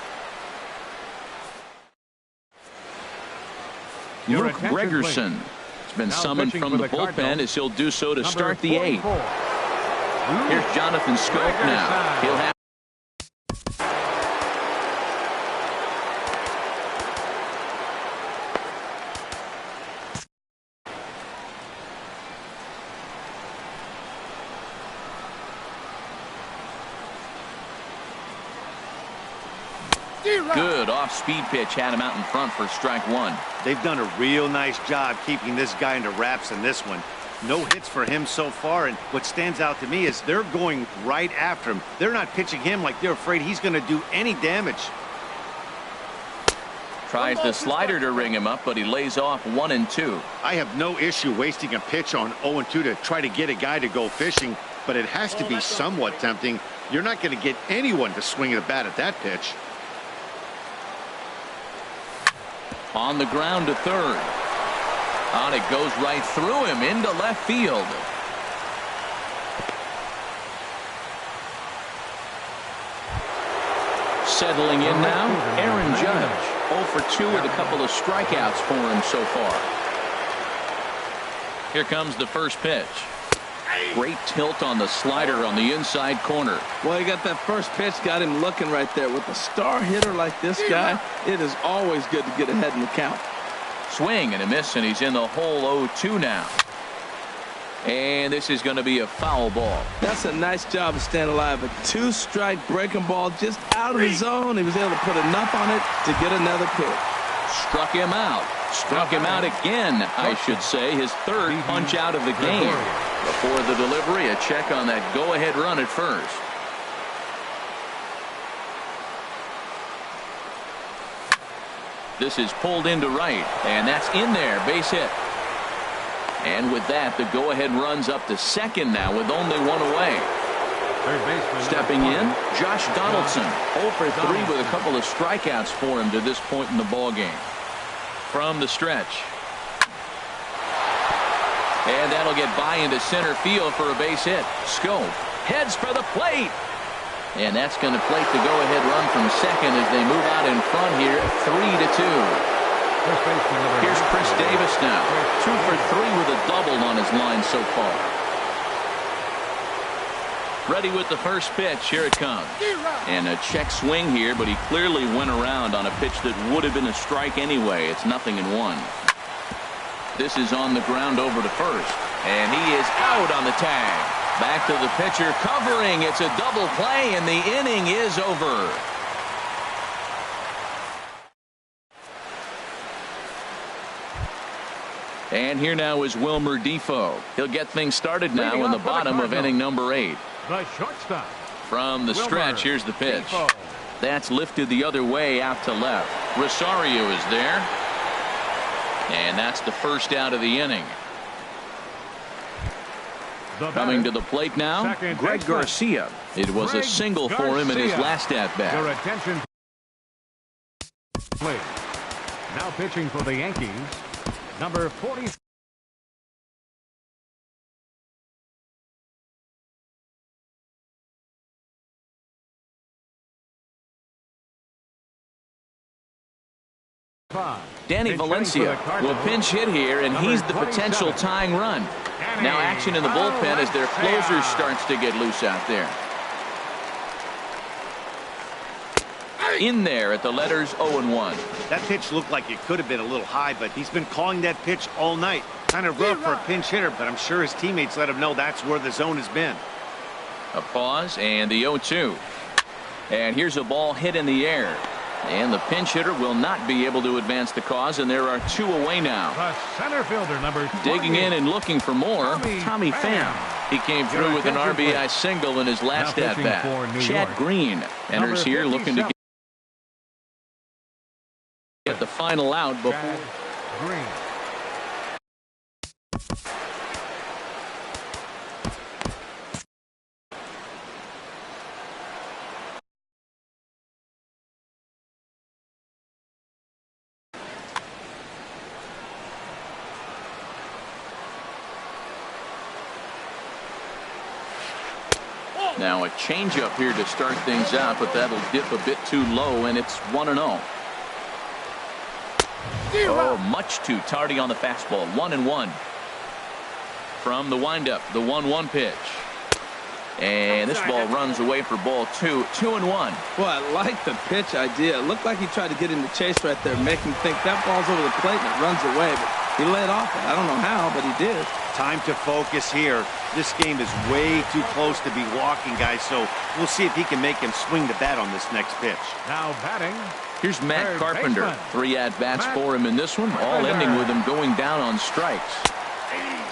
S1: Luke Gregerson has been summoned from the bullpen, as he'll do so to start the 8th. Here's Jonathan Scope now. He'll have good off-speed pitch, had him out in front for strike 1.
S3: They've done a real nice job keeping this guy into wraps in this one. No hits for him so far, and what stands out to me is they're going right after him. They're not pitching him like they're afraid he's going to do any damage.
S1: Tries the slider to ring him up, but he lays off 1-2.
S3: I have no issue wasting a pitch on 0-2 to try to get a guy to go fishing, but it has to be somewhat tempting. You're not going to get anyone to swing the bat at that pitch. On the ground to third. On it goes right through him into left field. Settling in now, Aaron Judge. 0 for 2 with a couple of strikeouts for him so far. Here comes the first pitch. Great tilt on the slider on the inside corner.
S4: Well, he got that first pitch, got him looking right there. With a star hitter like this guy, it is always good to get ahead in the count.
S1: Swing and a miss, and he's in the hole 0-2 now. And this is going to be a foul ball.
S4: That's a nice job of staying alive. A 2-strike breaking ball just out of the zone. He was able to put enough on it to get another pitch.
S1: Struck him out. Struck him out again, I should say. His 3rd punch out of the game. Before the delivery, a check on that go-ahead run at first. This is pulled into right, and that's in there. Base hit. And with that, the go-ahead runs up to second now with only one away. Stepping in, Josh Donaldson. 0 for 3 with a couple of strikeouts for him to this point in the ballgame. From the stretch. And that'll get by into center field for a base hit. Schoop heads for the plate. And that's going to plate the go-ahead run from second as they move out in front here, 3-2. Here's Chris Davis now. 2 for 3 with a double on his line so far. Ready with the first pitch. Here it comes. And a check swing here, but he clearly went around on a pitch that would have been a strike anyway. It's 0-1. This is on the ground over to first. And he is out on the tag. Back to the pitcher covering. It's a double play, and the inning is over. And here now is Wilmer Defoe. He'll get things started now in the bottom of inning number 8.
S2: The shortstop.
S1: From the stretch, here's the pitch.
S2: Defoe.
S1: That's lifted the other way out to left. Rosario is there. And that's the first out of the inning. Coming to the plate now, Greg Garcia. It was a single for him in his last at-bat.
S2: Your attention, please. Now pitching for the Yankees, number 40.
S1: Danny Valencia will pinch hit here, and he's the potential tying run. Now action in the bullpen as their closer starts to get loose out there. In there at the letters 0-1.
S3: That pitch looked like it could have been a little high, but he's been calling that pitch all night. Kind of rough for a pinch hitter, but I'm sure his teammates let him know that's where the zone has been.
S1: A pause and the 0-2. And here's a ball hit in the air. And the pinch hitter will not be able to advance the cause, and there are 2 away now.
S2: The center fielder, number 20.
S1: Digging in and looking for more, Tommy Pham. He came through with an RBI single in his last at-bat. Chad Green enters here looking to get the final out before.
S2: Green.
S1: Now a changeup here to start things out, but that'll dip a bit too low, and it's 1-0. Oh, much too tardy on the fastball. 1-1. From the windup, the 1-1 pitch. And this ball runs away for ball 2. 2-1.
S4: Well, I like the pitch idea. It looked like he tried to get in the chase right there, make him think that ball's over the plate and it runs away. But he let off it. I don't know how, but he did.
S3: Time to focus here. This game is way too close to be walking, guys, so we'll see if he can make him swing the bat on this next pitch.
S2: Now batting.
S1: Here's Matt Carpenter. 3 at-bats for him in this one, all ending with him going down on strikes.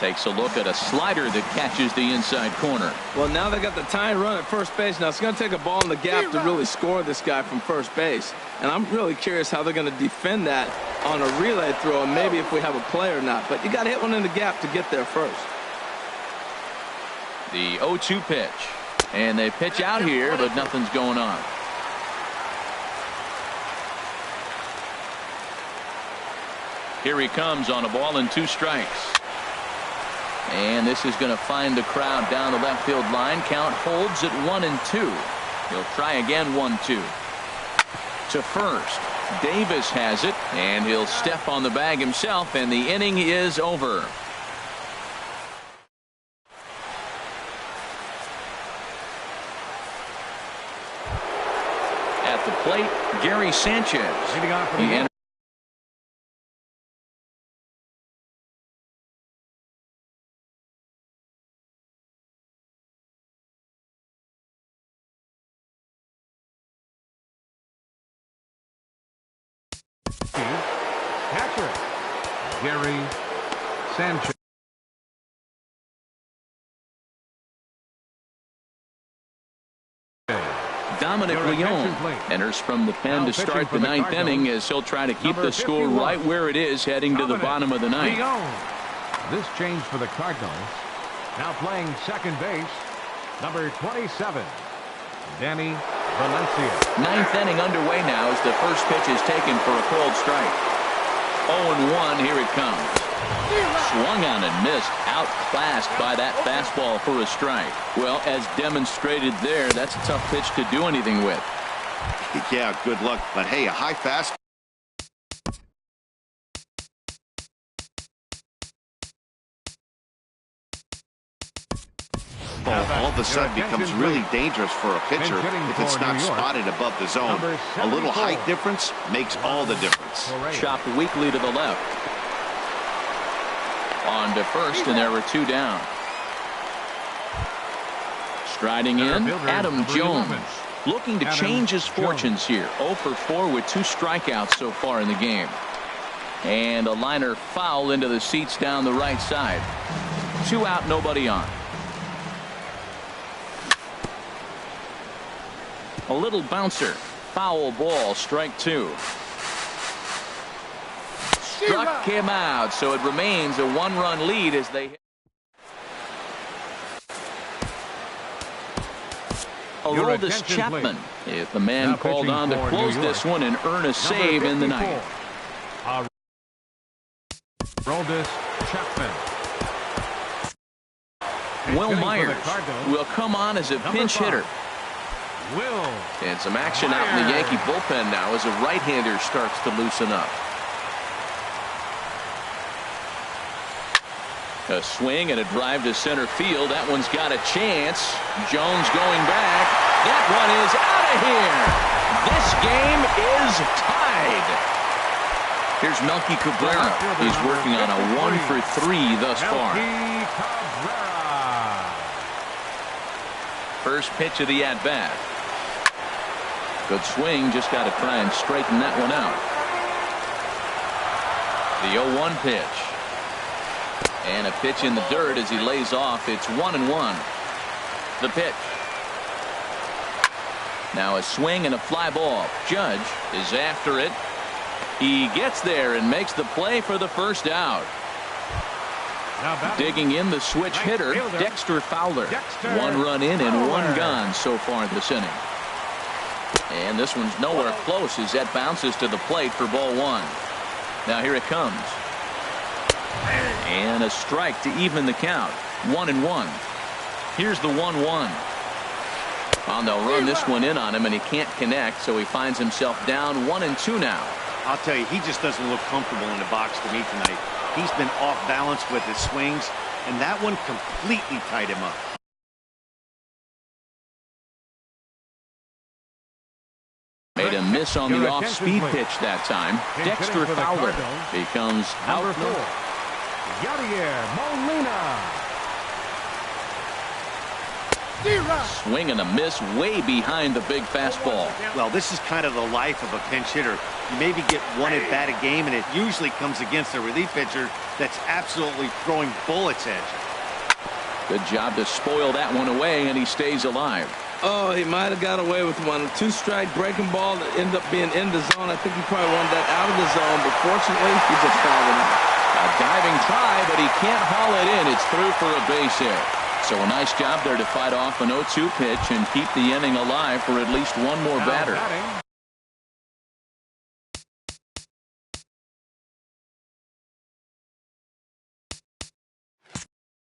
S1: Takes a look at a slider that catches the inside corner.
S4: Well, now they got the tying run at first base. Now it's going to take a ball in the gap to really score this guy from first base. And I'm really curious how they're going to defend that on a relay throw, and maybe if we have a play or not. But you got to hit one in the gap to get there first.
S1: The 0-2 pitch. And they pitch out here, but nothing's going on. Here he comes on a ball and 2 strikes. And this is going to find the crowd down the left field line. Count holds at 1-2. He'll try again 1-2. To first. Davis has it, and he'll step on the bag himself, and the inning is over. At the plate, Gary Sanchez. He
S2: Catcher, Gary Sanchez.
S1: Dominic Leone enters from the pen to start the ninth inning as he'll try to keep the score right where it is heading to the bottom of the ninth.
S2: This change for the Cardinals. Now playing second base, number 27, Danny Valencia.
S1: Ninth inning underway now as the first pitch is taken for a cold strike. 0-1, here it comes. Swung on and missed, outclassed by that fastball for a strike. Well, as demonstrated there, that's a tough pitch to do anything with.
S3: Yeah, good luck. But hey, a high fastball. All of a sudden becomes really dangerous for a pitcher if it's not spotted above the zone. A little height difference makes all the difference.
S1: Chopped weakly to the left. On to first, and there were two down. Striding in, Adam Jones. Looking to change his fortunes here. 0 for 4 with 2 strikeouts so far in the game. And a liner foul into the seats down the right side. 2 out, nobody on. A little bouncer. Foul ball, strike 2. Struck him out, so it remains a 1-run lead as they. Aroldis Chapman is the man called on to close this one and earn a save in the ninth.
S2: Aroldis Chapman.
S1: Will Myers will come on as a pinch hitter. And some action out in the Yankee bullpen now as a right-hander starts to loosen up. A swing and a drive to center field. That one's got a chance. Jones going back. That one is out of here. This game is tied. Here's Melky Cabrera. He's working on a 1 for 3 thus far. First pitch of the at-bat. Good swing. Just got to try and straighten that one out. The 0-1 pitch. And a pitch in the dirt as he lays off. It's 1-1. The pitch. Now a swing and a fly ball. Judge is after it. He gets there and makes the play for the first out. Digging in the switch hitter, Dexter Fowler. 1 run in and 1 gone so far this inning. And this one's nowhere close as that bounces to the plate for ball 1. Now here it comes. And a strike to even the count. 1-1. Here's the 1-1. Oh, they'll run this one in on him, and he can't connect, so he finds himself down 1-2 now.
S3: I'll tell you, he just doesn't look comfortable in the box to me tonight. He's been off balance with his swings, and that one completely tied him up.
S1: Made a miss on the off-speed pitch that time. Dexter Fowler becomes out.
S2: Yadier Molina.
S1: Swing and a miss way behind the big fastball.
S3: Well, this is kind of the life of a pinch hitter. You maybe get 1 at bat a game, and it usually comes against a relief pitcher that's absolutely throwing bullets at you.
S1: Good job to spoil that one away, and he stays alive.
S4: Oh, he might have got away with one. 2-strike breaking ball that ended up being in the zone. I think he probably wanted that out of the zone, but fortunately, he just fouled it out.
S1: A diving try, but he can't haul it in. It's through for a base hit. So a nice job there to fight off an 0-2 pitch and keep the inning alive for at least one more batter.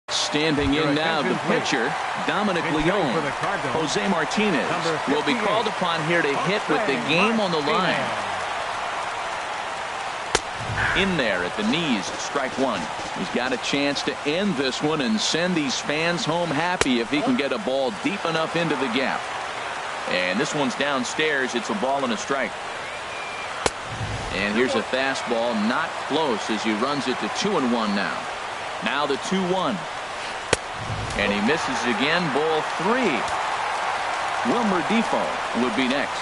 S1: Standing in now, the pitcher, Dominic Leone. Jose Martinez will be called upon here to hit with the game on the line. In there at the knees, strike 1. He's got a chance to end this one and send these fans home happy if he can get a ball deep enough into the gap. And this one's downstairs. It's a ball and a strike. And here's a fastball, not close as he runs it to 2-1 now. Now the 2-1. And he misses again, ball 3. Wilmer Defoe would be next.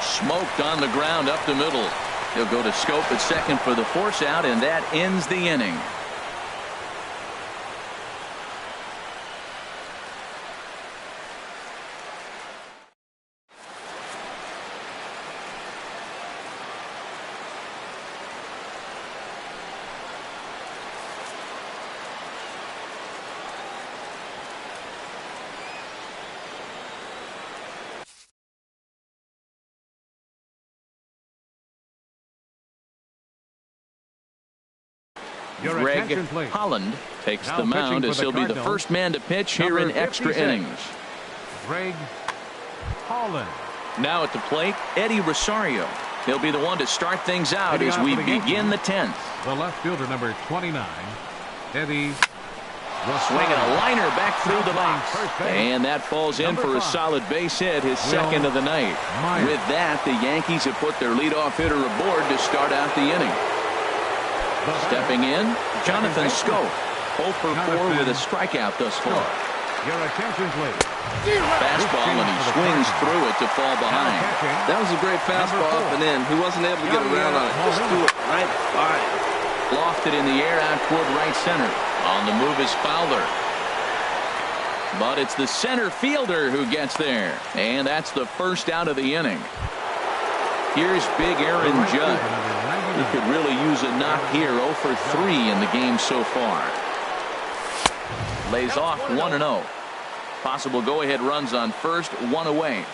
S1: Smoked on the ground up the middle. He'll go to Scope at second for the force out, and that ends the inning.
S2: Your
S1: Greg
S2: attention, please.
S1: Holland takes
S2: Now
S1: the mound
S2: pitching
S1: as
S2: for the
S1: he'll be the
S2: Cardinals,
S1: first man to pitch here in
S2: number
S1: extra
S2: 56.
S1: innings.
S2: Greg Holland.
S1: Now at the plate, Eddie Rosario. He'll be the one to start things out
S2: Hitting
S1: as
S2: out
S1: we
S2: for the
S1: begin the
S2: Yankees.
S1: 10th.
S2: The left fielder, number 29, Eddie
S1: Swinging a liner back through the box.
S2: First base.
S1: And that falls in
S2: Number
S1: for a
S2: 5.
S1: solid base hit, his second of the night.
S2: Myers.
S1: With that, the Yankees have put their leadoff hitter aboard to start out the inning. Stepping in, Jonathan Scope. 0 for 4 with a strikeout thus far.
S2: Your attention, please.
S1: Fastball, and he swings through it to fall behind.
S4: That was a great fastball up and in. He wasn't able to get around on it. Just threw it right by him.
S1: Lofted in the air out toward right center. On the move is Fowler. But it's the center fielder who gets there. And that's the first out of the inning. Here's big Aaron Judge. He could really use a knock here. 0 for 3 in the game so far. Lays off 1-0. Possible go-ahead runs on first, 1 away.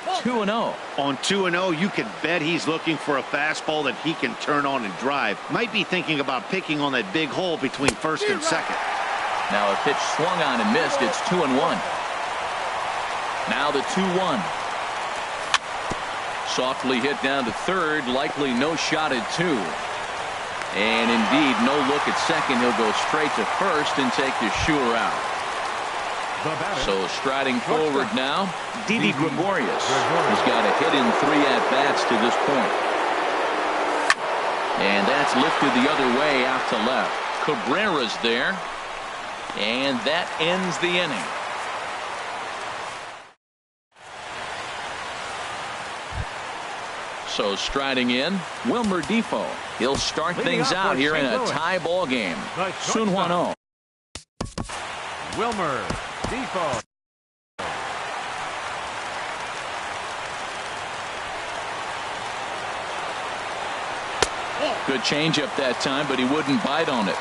S1: 2-0.
S3: On 2-0, you can bet he's looking for a fastball that he can turn on and drive. Might be thinking about picking on that big hole between first and second.
S1: Now a pitch swung on and missed. It's 2-1. Now the 2-1. Softly hit down to third. Likely no shot at 2. And indeed, no look at second. He'll go straight to first and take the sure out. So striding forward now, Didi Gregorius. He's got a hit in 3 at-bats to this point. And that's lifted the other way out to left. Cabrera's there. And that ends the inning. So striding in, Wilmer Defoe. He'll start things out here in a tie ball game. Soon 1-0.
S2: Wilmer Defoe.
S1: Good changeup that time, but he wouldn't bite on it.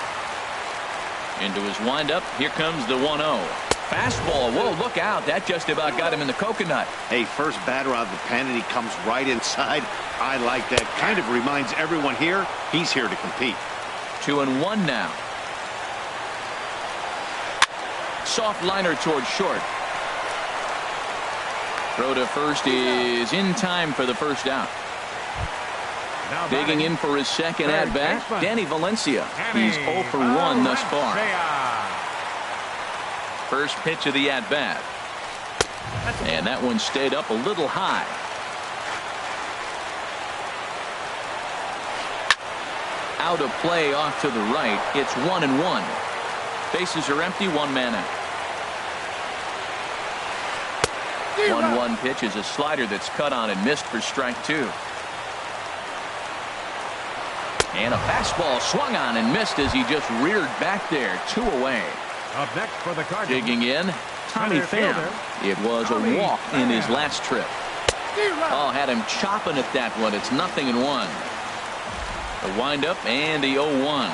S1: Into his windup, here comes the 1-0. Fastball, whoa, look out. That just about got him in the coconut.
S3: Hey, first batter out of the pen, and he comes right inside. I like that. Kind of reminds everyone here, he's here to compete.
S1: 2-1 now. Soft liner towards short. Throw to first is in time for the first out. Digging in for his second at-bat, Danny Valencia. He's 0 for 1 thus far. First pitch of the at-bat. And that one stayed up a little high. Out of play off to the right. It's 1-1. Bases are empty, 1 man out. 1-1 pitch is a slider that's cut on and missed for strike 2. And a fastball swung on and missed as he just reared back there. 2 away.
S2: Up next for the Cardinals.
S1: Digging in, Tommy Pham. It was a walk in his last trip. Oh, had him chopping at that one. It's 0-1. The windup and the 0-1.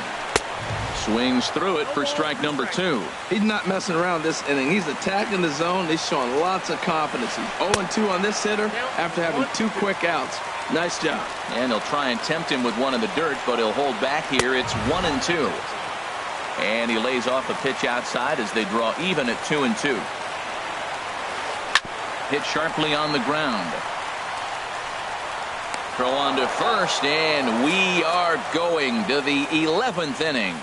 S1: Swings through it for strike number 2.
S4: He's not messing around this inning. He's attacking the zone. He's showing lots of confidence. He's 0-2 on this hitter after having 2 quick outs. Nice job.
S1: And he'll try and tempt him with one in the dirt, but he'll hold back here. It's 1-2. And he lays off a pitch outside as they draw even at 2-2. Hit sharply on the ground. Throw on to first, and we are going to the 11th inning.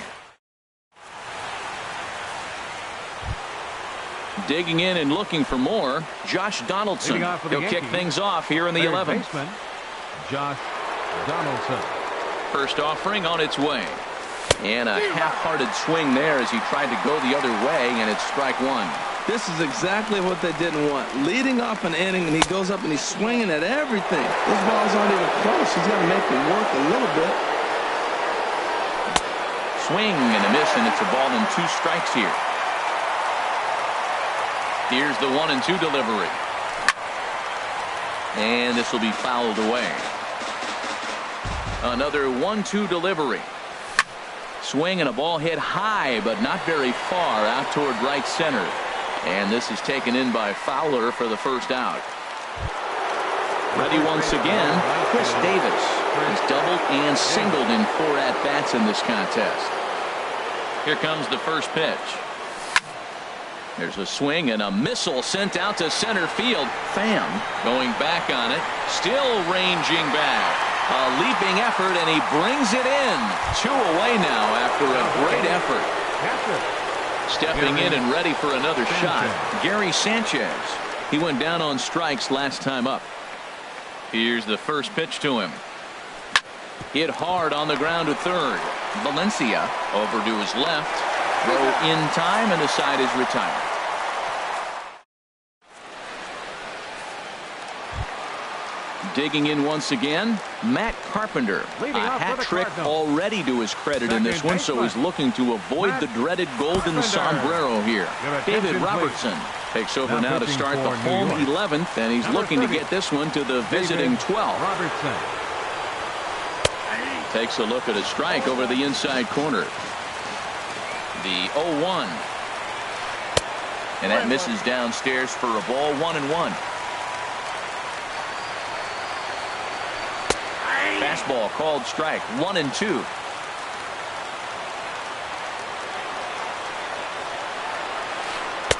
S1: Digging in and looking for more, Josh Donaldson. He'll kick things off here in the 11th.
S2: Baseman, Josh Donaldson.
S1: First offering on its way. And a half-hearted swing there as he tried to go the other way, and it's strike 1.
S4: This is exactly what they didn't want. Leading off an inning, and he goes up and he's swinging at everything. Those balls aren't even close. He's got to make them work a little bit.
S1: Swing and a miss, and it's a ball and 2 strikes here. Here's the 1-2 delivery. And this will be fouled away. Another 1-2 delivery. Swing and a ball hit high, but not very far out toward right center. And this is taken in by Fowler for the first out. Ready once again, Chris Davis. He's doubled and singled in 4 at-bats in this contest. Here comes the first pitch. There's a swing and a missile sent out to center field. Pham going back on it, still ranging back. A leaping effort, and he brings it in. 2 away now after a great effort. Stepping in and ready for another shot, Gary Sanchez. He went down on strikes last time up. Here's the first pitch to him. Hit hard on the ground to third. Valencia over to his left. Throw in time, and the side is retired. Digging in once again, Matt Carpenter. A hat trick already to his credit in this one, so he's looking to avoid the dreaded golden sombrero here. David Robertson takes over now to start the home 11th, and he's looking to get this one to the visiting 12th. Takes a look at a strike over the inside corner. The 0-1. And that misses downstairs for a ball, 1-1. Fastball called strike, 1-2.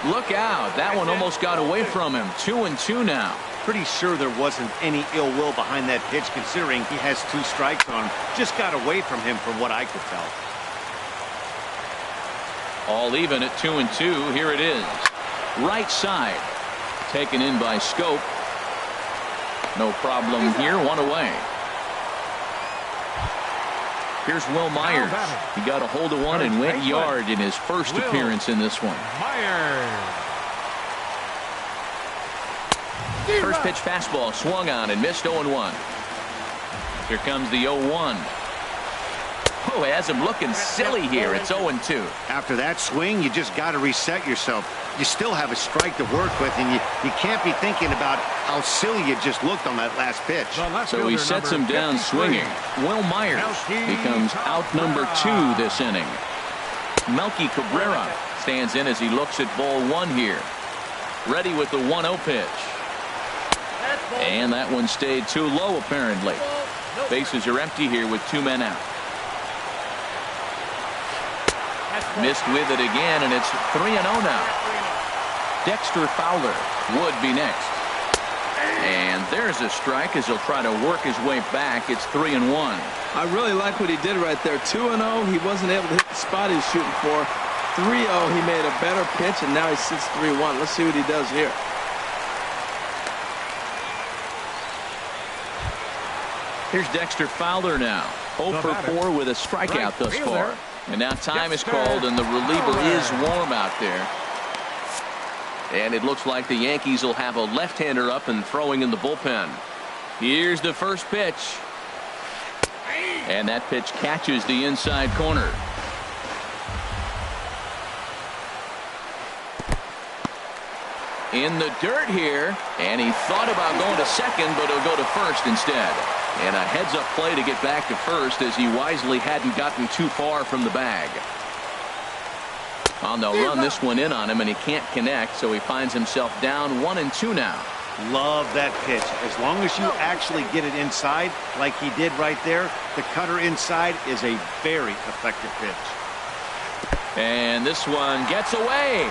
S1: Look out. That one almost got away from him. 2-2 now.
S3: Pretty sure there wasn't any ill will behind that pitch, considering he has 2 strikes on him. Just got away from him from what I could tell.
S1: All even at 2-2. Here it is. Right side. Taken in by Scope. No problem here. 1 away. Here's Will Myers. He got a hold of one and went yard in his first appearance in this one. First pitch fastball swung on and missed 0-1. Here comes the 0-1. Oh, it has him looking silly here. It's 0-2.
S3: After that swing, you just got to reset yourself. You still have a strike to work with, and you can't be thinking about how silly you just looked on that last pitch.
S1: So he sets him down swinging. Will Myers becomes out number 2 this inning. Melky Cabrera stands in as he looks at ball 1 here. Ready with the 1-0 pitch. And that one stayed too low, apparently. Bases are empty here with 2 men out. Missed with it again, and it's 3-0 now. Dexter Fowler would be next. And there's a strike as he'll try to work his way back. It's 3-1.
S4: I really like what he did right there. 2-0, he wasn't able to hit the spot he's shooting for. 3-0, he made a better pitch, and now he sits 3-1. Let's see what he does here.
S1: Here's Dexter Fowler now. 0 for 4 with a strikeout thus far. And now time is called, and the reliever is warm out there. And it looks like the Yankees will have a left-hander up and throwing in the bullpen. Here's the first pitch. And that pitch catches the inside corner. In the dirt here, and he thought about going to second, but he'll go to first instead. And a heads-up play to get back to first, as he wisely hadn't gotten too far from the bag. On the run, this one in on him, and he can't connect, so he finds himself down 1-2 now.
S3: Love that pitch. As long as you actually get it inside, like he did right there, the cutter inside is a very effective pitch.
S1: And this one gets away.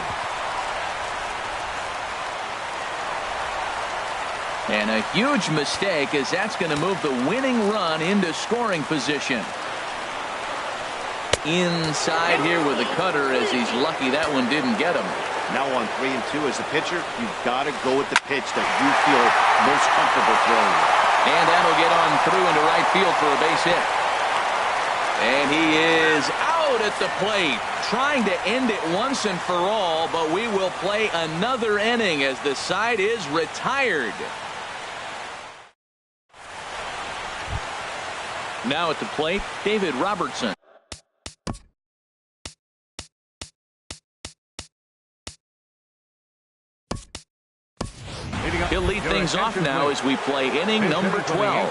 S1: And a huge mistake, as that's going to move the winning run into scoring position. Inside here with the cutter, as he's lucky that one didn't get him.
S3: Now on 3-2 as a pitcher, you've got to go with the pitch that you feel most comfortable throwing.
S1: And that'll get on through into right field for a base hit. And he is out at the plate, trying to end it once and for all, but we will play another inning as the side is retired. Now at the plate, David Robertson. He'll lead things off now as we play inning number 12.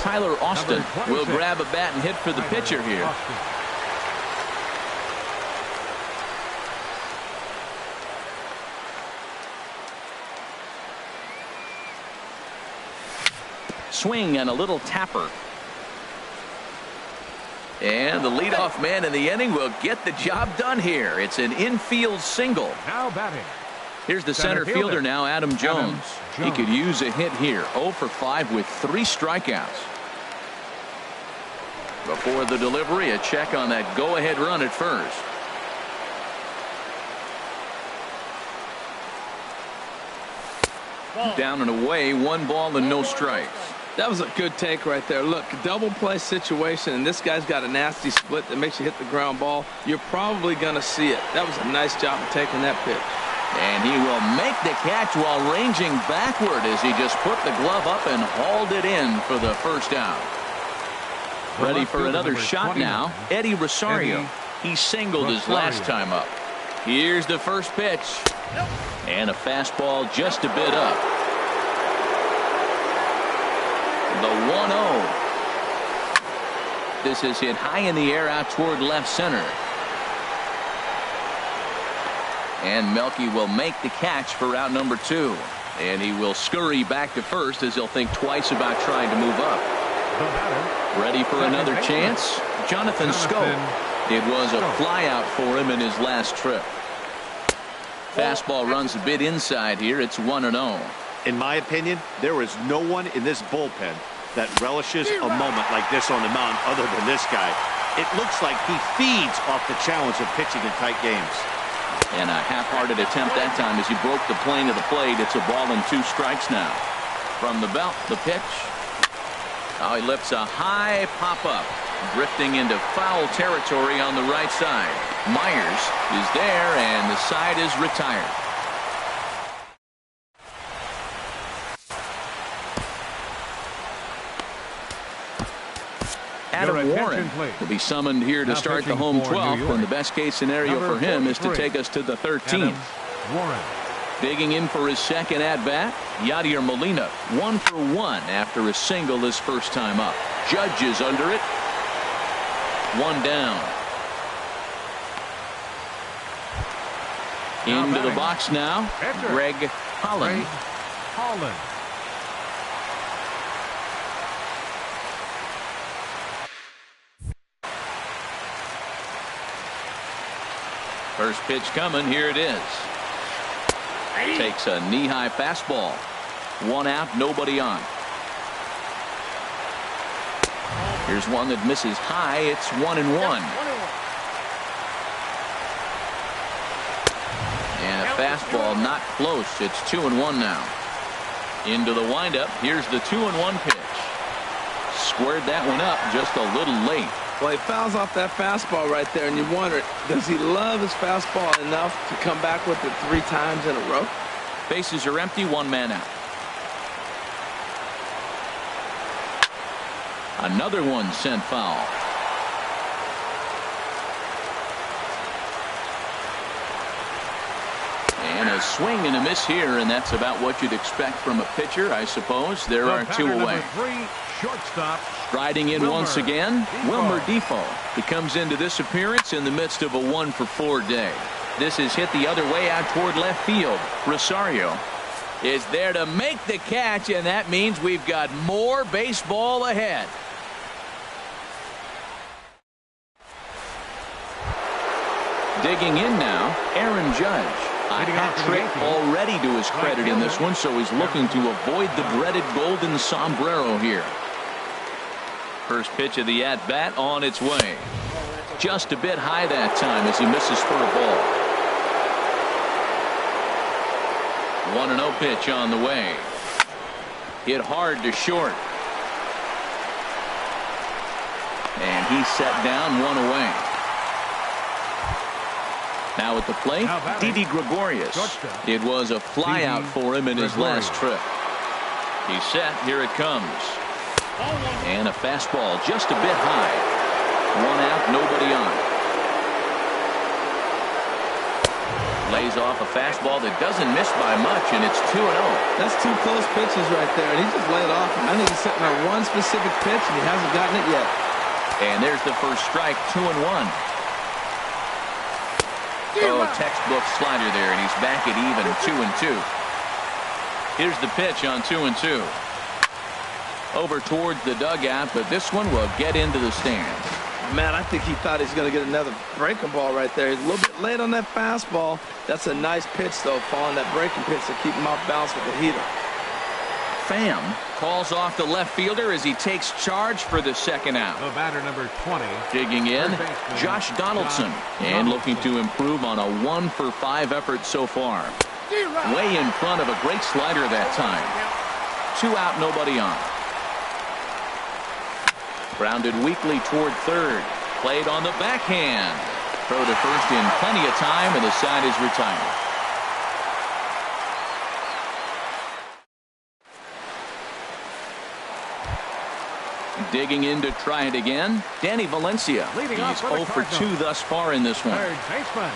S1: Tyler Austin will grab a bat and hit for the pitcher here. Swing and a little tapper. And the leadoff man in the inning will get the job done here. It's an infield single.
S2: Now batting.
S1: Here's the center fielder now, Adam Jones. He could use a hit here. 0 for 5 with 3 strikeouts. Before the delivery, a check on that go-ahead run at first. Down and away, 1 ball and no strikes.
S4: That was a good take right there. Look, double play situation, and this guy's got a nasty split that makes you hit the ground ball. You're probably going to see it. That was a nice job of taking that pitch.
S1: And he will make the catch while ranging backward as he just put the glove up and hauled it in for the first out. Ready for another shot now, Eddie Rosario. He singled his last time up. Here's the first pitch. And a fastball just a bit up. The 1-0. This is hit high in the air out toward left center. And Melky will make the catch for out number 2. And he will scurry back to first as he'll think twice about trying to move up. Ready for another chance? Jonathan Scope. It was a flyout for him in his last trip. Fastball runs a bit inside here. It's 1-0.
S3: In my opinion, there is no one in this bullpen that relishes a moment like this on the mound other than this guy. It looks like he feeds off the challenge of pitching in tight games.
S1: And a half-hearted attempt that time as he broke the plane of the plate. It's a ball and 2 strikes now. From the belt, the pitch. Now he lifts a high pop-up, drifting into foul territory on the right side. Myers is there, and the side is retired. Adam Warren will be summoned here to start the home 12th, and the best case scenario for him is to take us to the 13th. Digging in for his second at-bat, Yadier Molina, 1 for 1 after a single his first time up. Judge is under it. 1 down. Into the box now, Greg Holland. First pitch coming. Here it is. Takes a knee-high fastball. 1 out, nobody on. Here's one that misses high. It's 1-1. And a fastball not close. It's 2-1 now. Into the windup. Here's the 2-1 pitch. Squared that one up just a little late.
S4: Well, he fouls off that fastball right there, and you wonder, does he love his fastball enough to come back with it 3 times in a row?
S1: Bases are empty, 1 man out. Another one sent foul. And a swing and a miss here, and that's about what you'd expect from a pitcher, I suppose. There are 2 away.
S2: Shortstop.
S1: Striding in once again, Wilmer Defoe. He comes into this appearance in the midst of a 1 for 4 day. This is hit the other way out toward left field. Rosario is there to make the catch, and that means we've got more baseball ahead. Digging in now, Aaron Judge. A hat trick already to his credit in this one, so he's looking to avoid the dreaded golden sombrero here. First pitch of the at-bat on its way. Just a bit high that time as he misses for a ball. 1-0 pitch on the way. Hit hard to short. And he's set down, 1 away. Now at the plate, Didi Gregorius. It was a flyout for him in his last trip. He's set. Here it comes. And a fastball just a bit high. 1 out, nobody on. Lays off a fastball that doesn't miss by much, and it's 2-0.
S4: That's 2 close pitches right there, and he just laid off. I think he's sitting on 1 specific pitch, and he hasn't gotten it yet.
S1: And there's the first strike, 2-1. Oh, textbook slider there, and he's back at even, 2-2. Here's the pitch on 2-2. over towards the dugout, but this one will get into the stands.
S4: Man, I think he thought he's going to get another breaking ball right there. He's a little bit late on that fastball. That's a nice pitch, though, following that breaking pitch to keep him off balance with the heater.
S1: Pham calls off the left fielder as he takes charge for the second out.
S2: The batter, number 20.
S1: Digging in, Josh Donaldson, and looking to improve on a 1-for-5 effort so far. Way in front of a great slider that time. 2 out, nobody on. Grounded weakly toward third. Played on the backhand. Throw to first in plenty of time, and the side is retired. Digging in to try it again, Danny Valencia. He's 0 for 2 thus far in this one.
S2: Third baseman,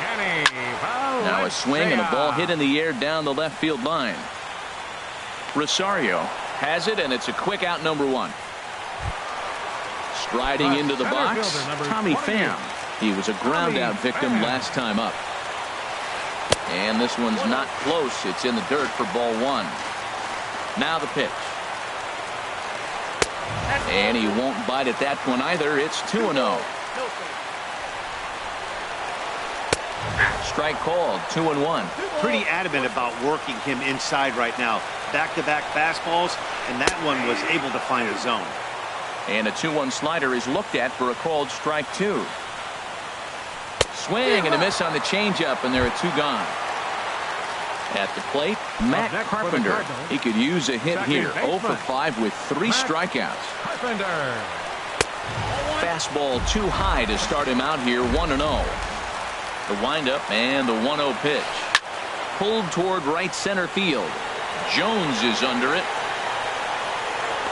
S2: Danny Valencia.
S1: Now a swing and a ball hit in the air down the left field line. Rosario has it, and it's a quick out, number 1. Striding into the box, Tommy Pham. He was a ground out victim last time up. And this one's not close. It's in the dirt for ball 1. Now the pitch. And he won't bite at that one either. It's 2-0. Strike called, 2-1.
S3: Pretty adamant about working him inside right now. Back-to-back fastballs, and that one was able to find a zone.
S1: And a 2-1 slider is looked at for a called strike 2. Swing and a miss on the changeup, and there are 2 gone. At the plate, Matt Carpenter. He could use a hit here. 0 for 5 with 3 strikeouts.
S2: Carpenter.
S1: Fastball too high to start him out here, 1-0. The windup and the 1-0 pitch. Pulled toward right center field. Jones is under it.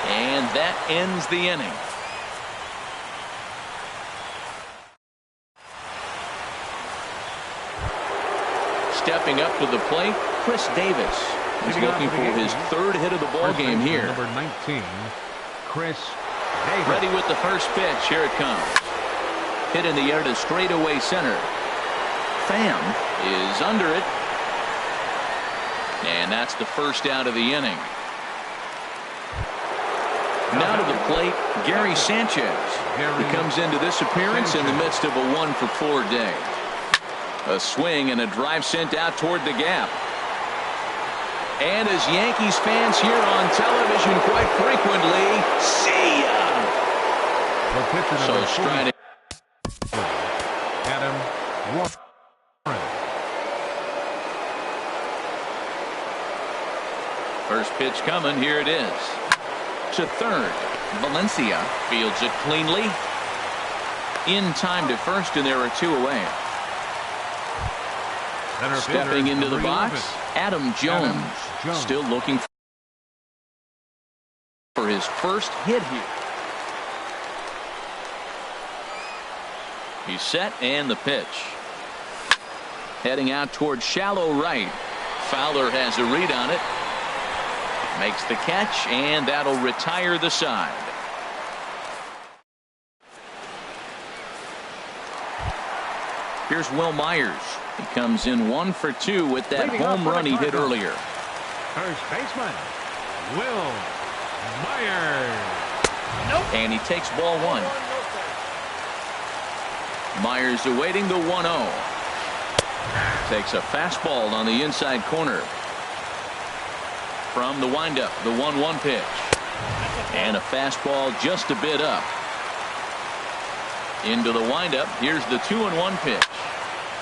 S1: And that ends the inning. Stepping up to the plate, Chris Davis. He's looking for his 3rd hit of the ball game here.
S2: Number 19, Chris Davis.
S1: Ready with the first pitch. Here it comes. Hit in the air to straightaway center. Pham is under it. And that's the first out of the inning. Now to the plate, Gary Sanchez. He comes into this appearance in the midst of a 1 for 4 day. A swing and a drive sent out toward the gap. And as Yankees fans hear on television quite frequently, see ya! So striding.
S2: Adam Warren.
S1: First pitch coming. Here it is. To third. Valencia fields it cleanly. In time to first, and there are 2 away. Stepping into the box, Adam Jones. Still looking for his first hit here. He's set, and the pitch. Heading out toward shallow right. Fowler has a read on it. Makes the catch, and that'll retire the side. Here's Will Myers. He comes in 1 for 2 with that home run he hit earlier.
S2: First baseman, Will Myers.
S1: And he takes ball 1. Myers awaiting the 1-0. Takes a fastball on the inside corner. From the windup, the 1-1 pitch. And a fastball just a bit up. Into the windup, here's the 2-1 pitch.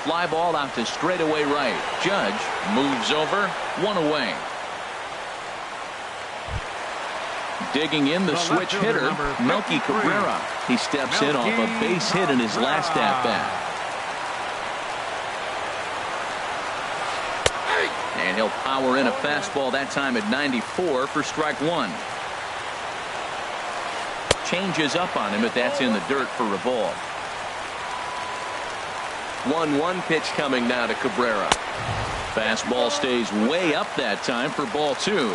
S1: Fly ball out to straightaway right. Judge moves over, 1 away. Digging in the switch hitter, Melky Cabrera. He steps in off a base hit in his last at-bat. And he'll power in a fastball that time at 94 for strike 1. Changes up on him, but that's in the dirt for a ball. 1-1 pitch coming now to Cabrera. Fastball stays way up that time for ball 2.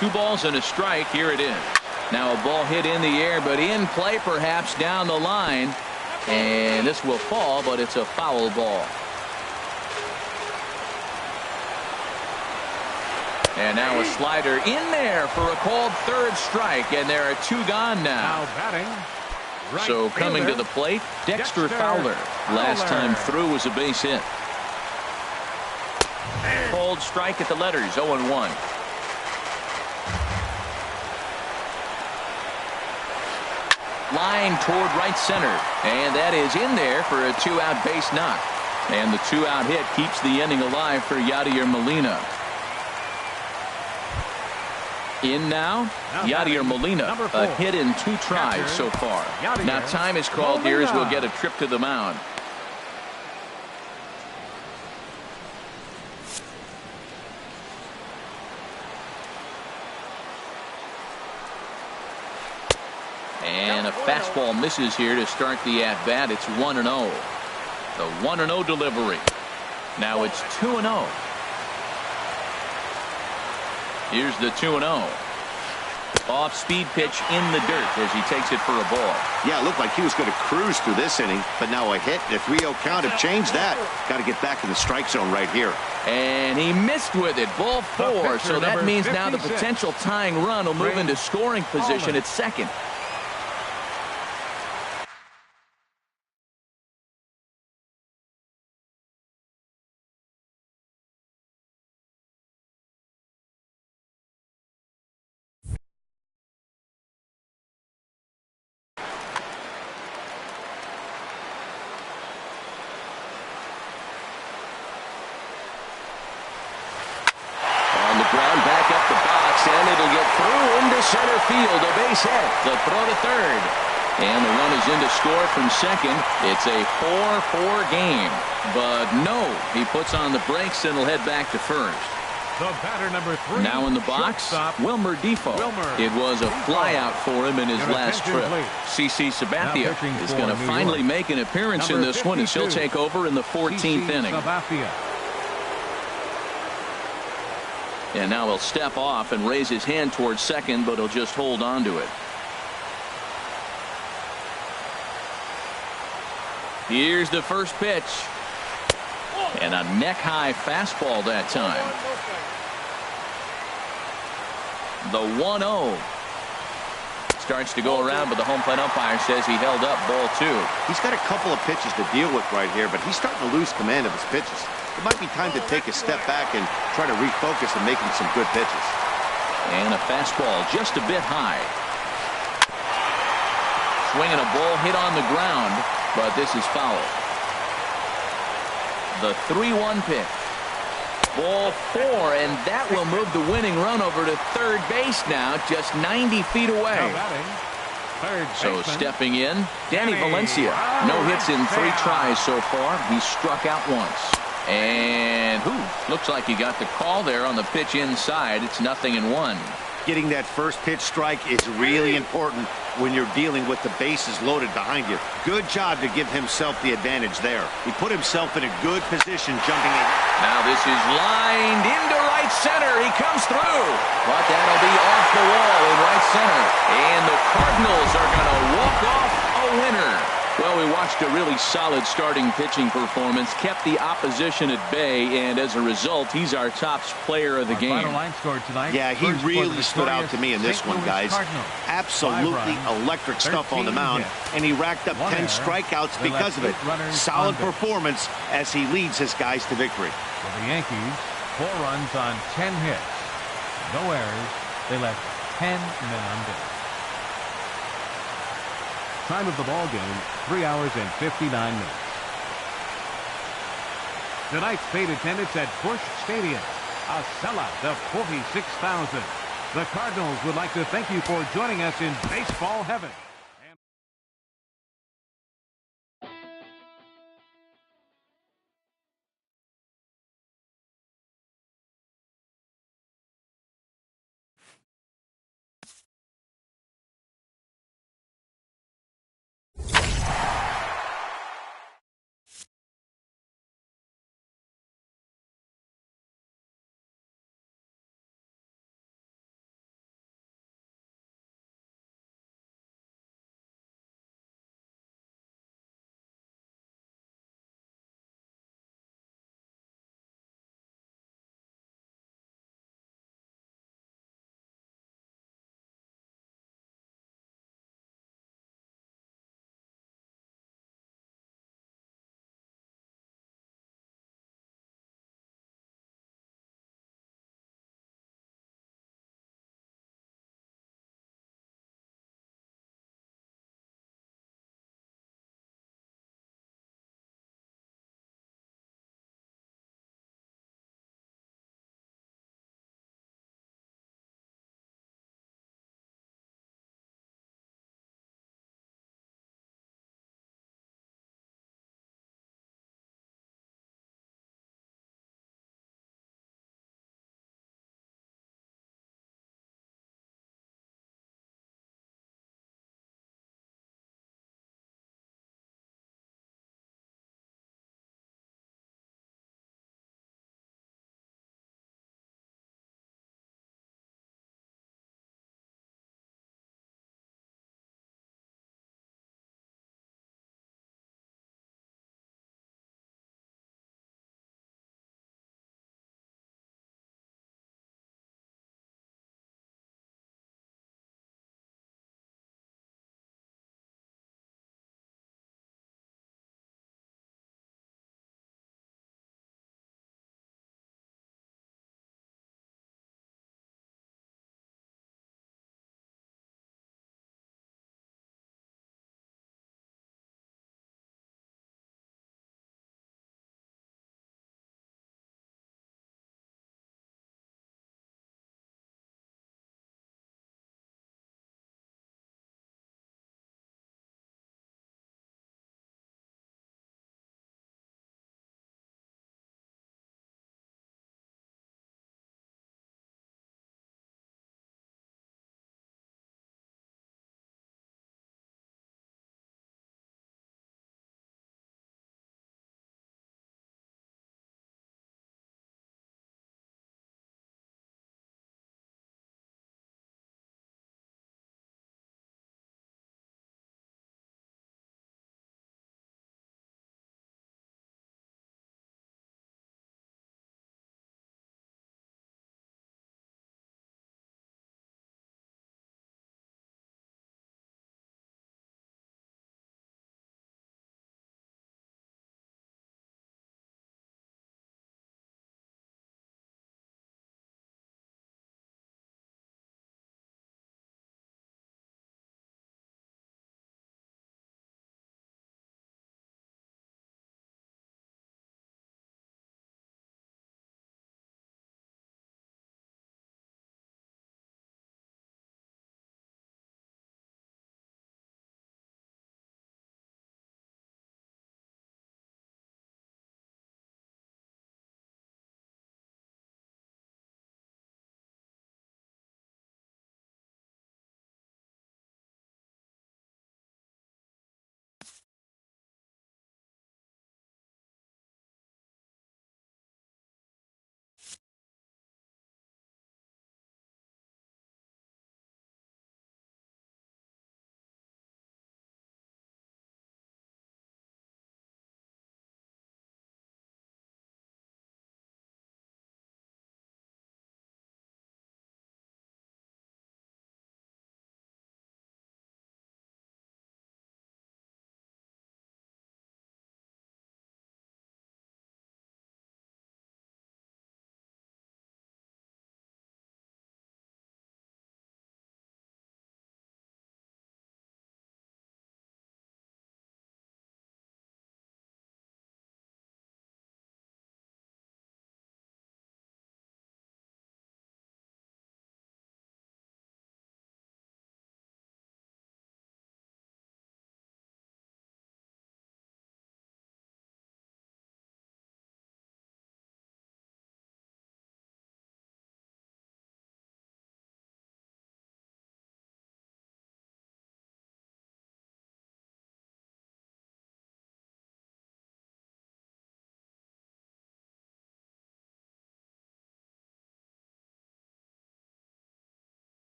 S1: 2 balls and a strike. Here it is. Now a ball hit in the air, but in play perhaps down the line. And this will fall, but it's a foul ball. And now a slider in there for a called third strike, and there are 2 gone now.
S2: Now batting. Right
S1: so coming
S2: fielder,
S1: to the plate, Dexter Fowler. Last time through was a base hit. Called strike at the letters, 0-1. Line toward right center, and that is in there for a 2-out base knock. And the 2-out hit keeps the inning alive for Yadier Molina. In now, Yadier Molina, a hit in 2 tries so far. Now time is called here as we'll get a trip to the mound. And a fastball misses here to start the at-bat. It's 1-0. The 1-0 delivery. Now it's 2-0. Here's the 2-0. Off-speed pitch in the dirt as he takes it for a ball.
S3: Yeah, it looked like he was going to cruise through this inning, but now a hit and a 3-0 count have changed that. Got to get back in the strike zone right here.
S1: And he missed with it. Ball 4. So that means now the potential tying run will move into scoring position at second. Ground back up the box, and it'll get through into center field. A base hit. The throw to third. And the run is in to score from second. It's a 4-4 game. But no, he puts on the brakes and will head back to first.
S2: The batter number 3.
S1: Now in the box, Wilmer Defoe. It was a flyout for him in his last trip. Ytsytsytsyts is going to finally make an appearance in this one as he'll take over in the 14th inning. And now he'll step off and raise his hand towards second, but he'll just hold on to it. Here's the first pitch. And a neck-high fastball that time. The 1-0. Starts to go around, but the home plate umpire says he held up ball 2.
S3: He's got a couple of pitches to deal with right here, but he's starting to lose command of his pitches. It might be time to take a step back and try to refocus and making some good pitches.
S1: And a fastball just a bit high. Swinging a ball hit on the ground, but this is foul. The 3-1 pitch. Ball 4, and that will move the winning run over to third base now, just 90 feet away. So stepping in, Danny Valencia. No hits in 3 tries so far. He struck out once. And looks like he got the call there on the pitch inside. It's 0-1.
S3: Getting that first pitch strike is really important when you're dealing with the bases loaded behind you. Good job to give himself the advantage there. He put himself in a good position jumping in.
S1: Now this is lined into right center. He comes through. But that'll be off the wall in right center. And the Cardinals are going to walk off a winner. Well, we watched a really solid starting pitching performance, kept the opposition at bay, and as a result, he's our top player of the game.
S3: Yeah, he really stood out to me in this one, guys. Absolutely electric stuff on the mound, and he racked up 10 strikeouts because of it. Solid performance as he leads his guys to victory.
S2: For the Yankees, 4 runs on 10 hits. No errors. They left 10 men on base. Time of the ball game, 3 hours and 59 minutes. Tonight's paid attendance at Busch Stadium, a sellout of 46,000. The Cardinals would like to thank you for joining us in baseball heaven.